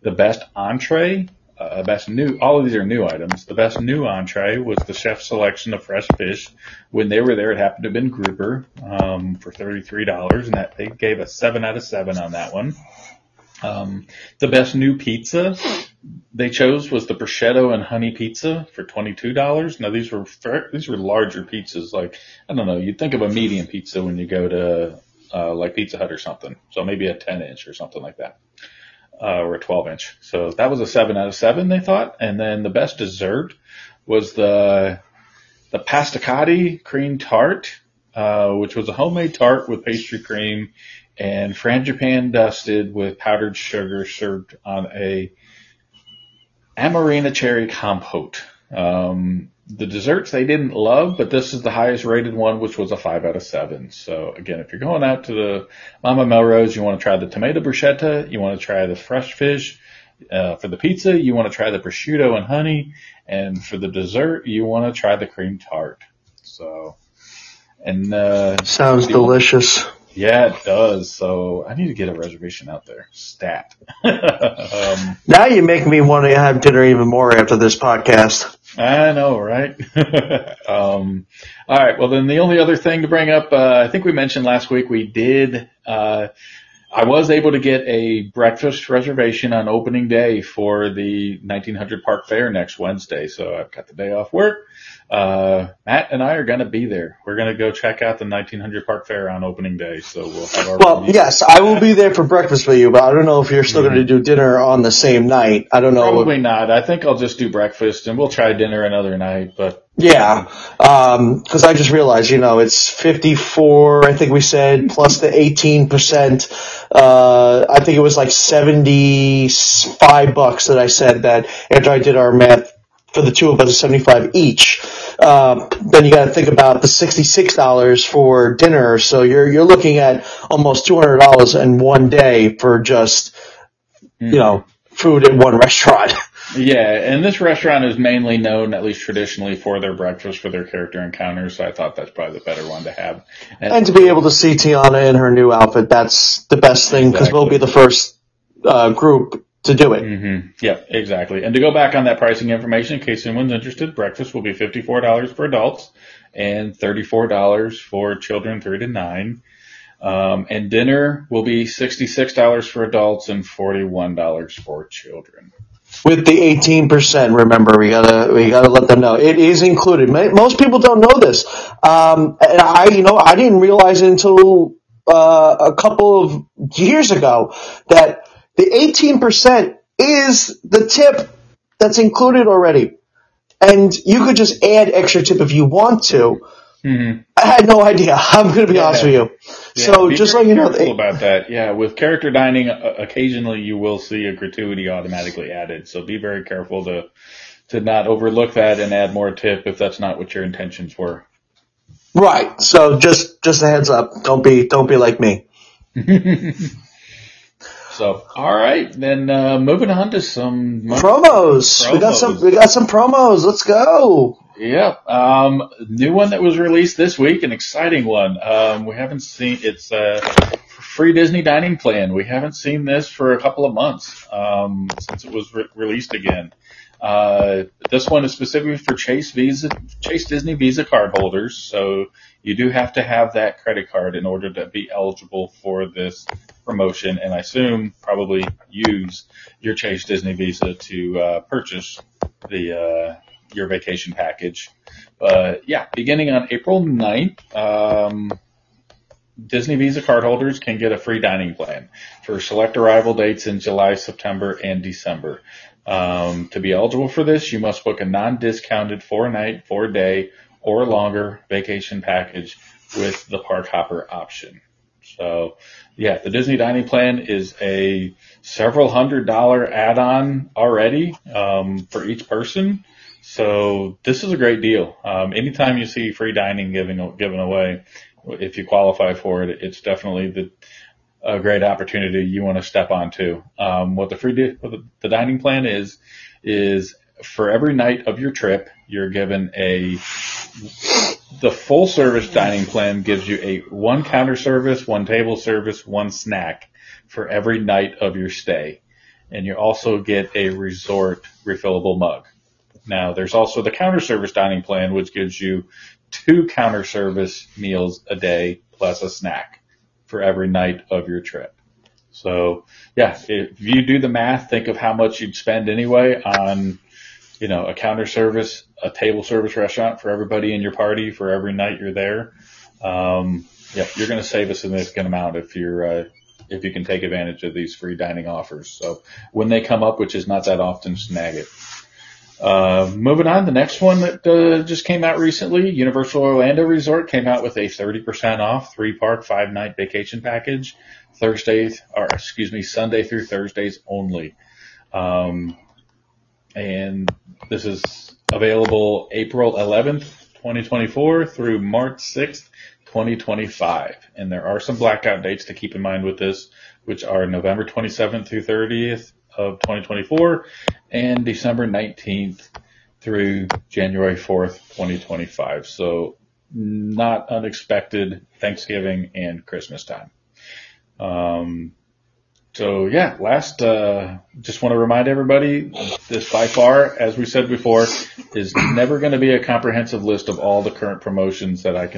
The best entree, all of these are new items. The best new entree was the chef's selection of fresh fish. When they were there, it happened to have been grouper for $33, and that they gave a 7 out of 7 on that one. The best new pizza they chose was the prosciutto and honey pizza for $22. Now these were larger pizzas. Like, I don't know, you'd think of a medium pizza when you go to like Pizza Hut or something. So maybe a 10-inch or something like that. Or a 12-inch. So that was a 7 out of 7, they thought. And then the best dessert was the Pastacati cream tart, which was a homemade tart with pastry cream and frangipane dusted with powdered sugar, served on a Amarena cherry compote. The desserts they didn't love, but this is the highest rated one, which was a 5 out of 7. So again, if you're going out to the Mama Melrose, you want to try the tomato bruschetta, you want to try the fresh fish. For the pizza, you want to try the prosciutto and honey, and for the dessert, you want to try the cream tart. So, and sounds delicious. Yeah, it does. So I need to get a reservation out there. Stat. Now you make me want to have dinner even more after this podcast. I know, right? All right. Well, then the only other thing to bring up, I think we mentioned last week we did, I was able to get a breakfast reservation on opening day for the 1900 Park Fair next Wednesday. So I've got the day off work. Matt and I are going to be there. We're going to go check out the 1900 Park Fair on opening day. So we'll have our Well, yes, I will be there for breakfast with you, but I don't know if you're still going to do dinner on the same night. I don't know. Probably not. I think I'll just do breakfast and we'll try dinner another night, but. Yeah, cause I just realized, it's 54, I think we said, plus the 18%. I think it was like $75 that I said that after I did our math for the two of us, 75 each. Then you got to think about the $66 for dinner. So you're looking at almost $200 in one day for just, food at one restaurant. Yeah, and this restaurant is mainly known, at least traditionally, for their breakfast, for their character encounters, so I thought that's probably the better one to have. And to be able to see Tiana in her new outfit, that's the best thing, because we'll be the first group to do it. Mm-hmm. Yep, exactly. And to go back on that pricing information, in case anyone's interested, breakfast will be $54 for adults and $34 for children 3 to 9. And dinner will be $66 for adults and $41 for children. With the 18%, remember, we gotta let them know it is included. Most people don't know this, and I didn't realize it until a couple of years ago that the 18% is the tip that's included already, and you could just add extra tip if you want to. Mm-hmm. I had no idea. I'm going to be honest with you. Yeah, so just let you know about that. Yeah, with character dining, occasionally you will see a gratuity automatically added. So be very careful to not overlook that and add more tip if that's not what your intentions were. Right. So just a heads up. Don't be like me. So, all right, then moving on to some promos. We got some promos. Let's go. Yep. New one that was released this week, an exciting one. We haven't seen, it's a free Disney dining plan. We haven't seen this for a couple of months, since it was released again. This one is specifically for Chase Disney Visa card holders. So you do have to have that credit card in order to be eligible for this promotion. And I assume probably use your Chase Disney Visa to, purchase your vacation package. But yeah, beginning on April 9th, Disney Visa cardholders can get a free dining plan for select arrival dates in July, September, and December. To be eligible for this, you must book a non-discounted 4-night, 4-day, or longer vacation package with the Park Hopper option. So yeah, the Disney dining plan is a several $100 add-on already, for each person. So this is a great deal. Anytime you see free dining given away, if you qualify for it, it's definitely a great opportunity you want to step onto. What the dining plan is for every night of your trip, you're given the full service dining plan gives you 1 counter service, 1 table service, 1 snack. for every night of your stay. And you also get a resort refillable mug. Now, there's also the counter service dining plan, which gives you 2 counter service meals a day plus a snack for every night of your trip. So, yeah, if you do the math, think of how much you'd spend anyway on, a counter service, a table service restaurant for everybody in your party for every night you're there. You're going to save a significant amount if you can take advantage of these free dining offers. So when they come up, which is not that often, snag it. Moving on, the next one that just came out recently, Universal Orlando Resort came out with a 30% off 3-park 5-night vacation package, Sunday through Thursdays only. And this is available April 11th, 2024 through March 6th, 2025. And there are some blackout dates to keep in mind with this, which are November 27th through 30th of 2024 and December 19th through January 4th, 2025. So not unexpected Thanksgiving and Christmas time. Just want to remind everybody, this by far, as we said before, is never going to be a comprehensive list of all the current promotions that I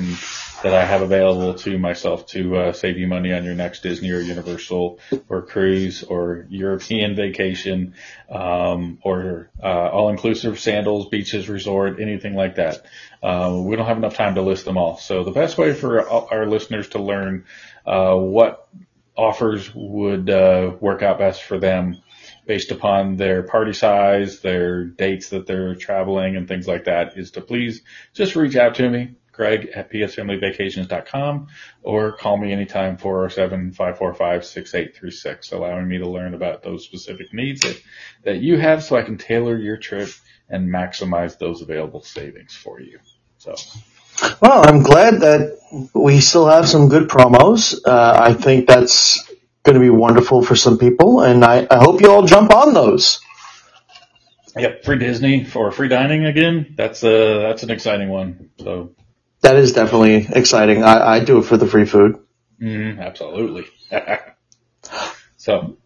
have available to myself to save you money on your next Disney or Universal or cruise or European vacation, or all-inclusive sandals, beaches, resort, anything like that. We don't have enough time to list them all. So the best way for our listeners to learn what offers would work out best for them based upon their party size, their dates that they're traveling, and things like that is to please just reach out to me, Greg at psfamilyvacations.com, or call me anytime, 407-545-6836, allowing me to learn about those specific needs that you have so I can tailor your trip and maximize those available savings for you. So. Well, I'm glad that we still have some good promos. I think that's going to be wonderful for some people, and I hope you all jump on those. Yep, free Disney or free dining again. That's an exciting one. So that is definitely exciting. I do it for the free food. Absolutely. So.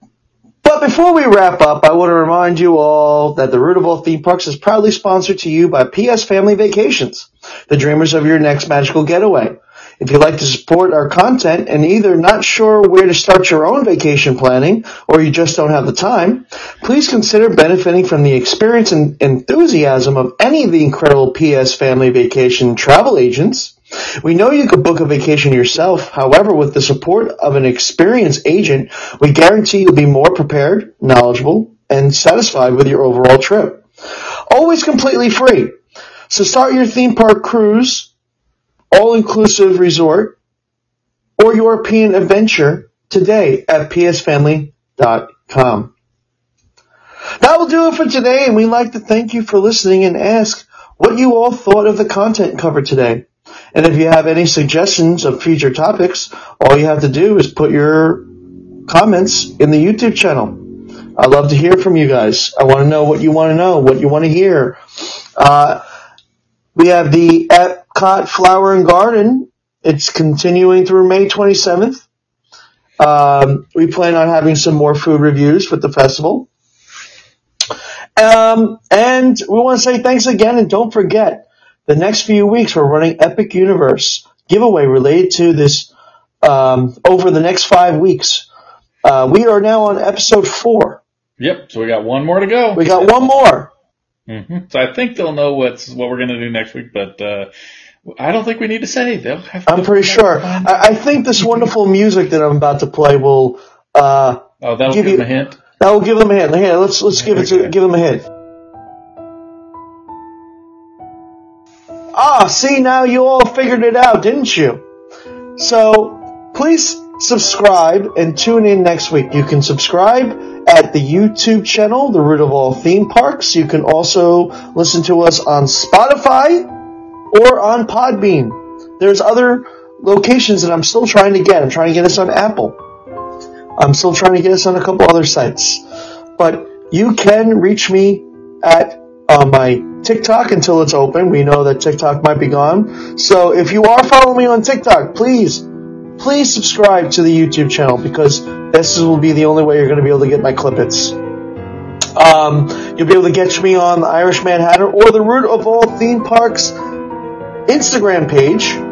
But before we wrap up, I want to remind you all that the Root of All Theme Parks is proudly sponsored to you by PS Family Vacations, the dreamers of your next magical getaway. If you'd like to support our content and either not sure where to start your own vacation planning or you just don't have the time, please consider benefiting from the experience and enthusiasm of any of the incredible PS Family Vacation travel agents. We know you could book a vacation yourself. However, with the support of an experienced agent, we guarantee you'll be more prepared, knowledgeable, and satisfied with your overall trip. Always completely free. So start your theme park cruise, all-inclusive resort, or European adventure today at psfamily.com. That will do it for today, and we'd like to thank you for listening and ask what you all thought of the content covered today. And if you have any suggestions of future topics, all you have to do is put your comments in the YouTube channel. I'd love to hear from you guys. I want to know what you want to know, what you want to hear. We have the Epcot Flower and Garden. It's continuing through May 27th. We plan on having some more food reviews with the festival. And we want to say thanks again, and don't forget, the next few weeks we're running Epic Universe giveaway related to this over the next 5 weeks. We are now on episode 4. Yep, so we got one more to go. We got one more. Mm-hmm. So I think they'll know what we're going to do next week, but I don't think we need to say. They'll have to. I'm pretty sure. I think this wonderful music that I'm about to play will that'll give them a hint. That will give them a hint. Here, let's give them a hint. See, now you all figured it out, didn't you? So please subscribe and tune in next week. You can subscribe at the YouTube channel, The Root of All Theme Parks. You can also listen to us on Spotify or on Podbean. There's other locations that I'm still trying to get. I'm trying to get us on Apple. I'm still trying to get us on a couple other sites. But you can reach me at my TikTok until it's open. We know that TikTok might be gone. So if you are following me on TikTok, please please subscribe to the YouTube channel because this will be the only way you're going to be able to get my clippets. You'll be able to catch me on the Irish Mad Hatter or the Root of All Theme Parks Instagram page.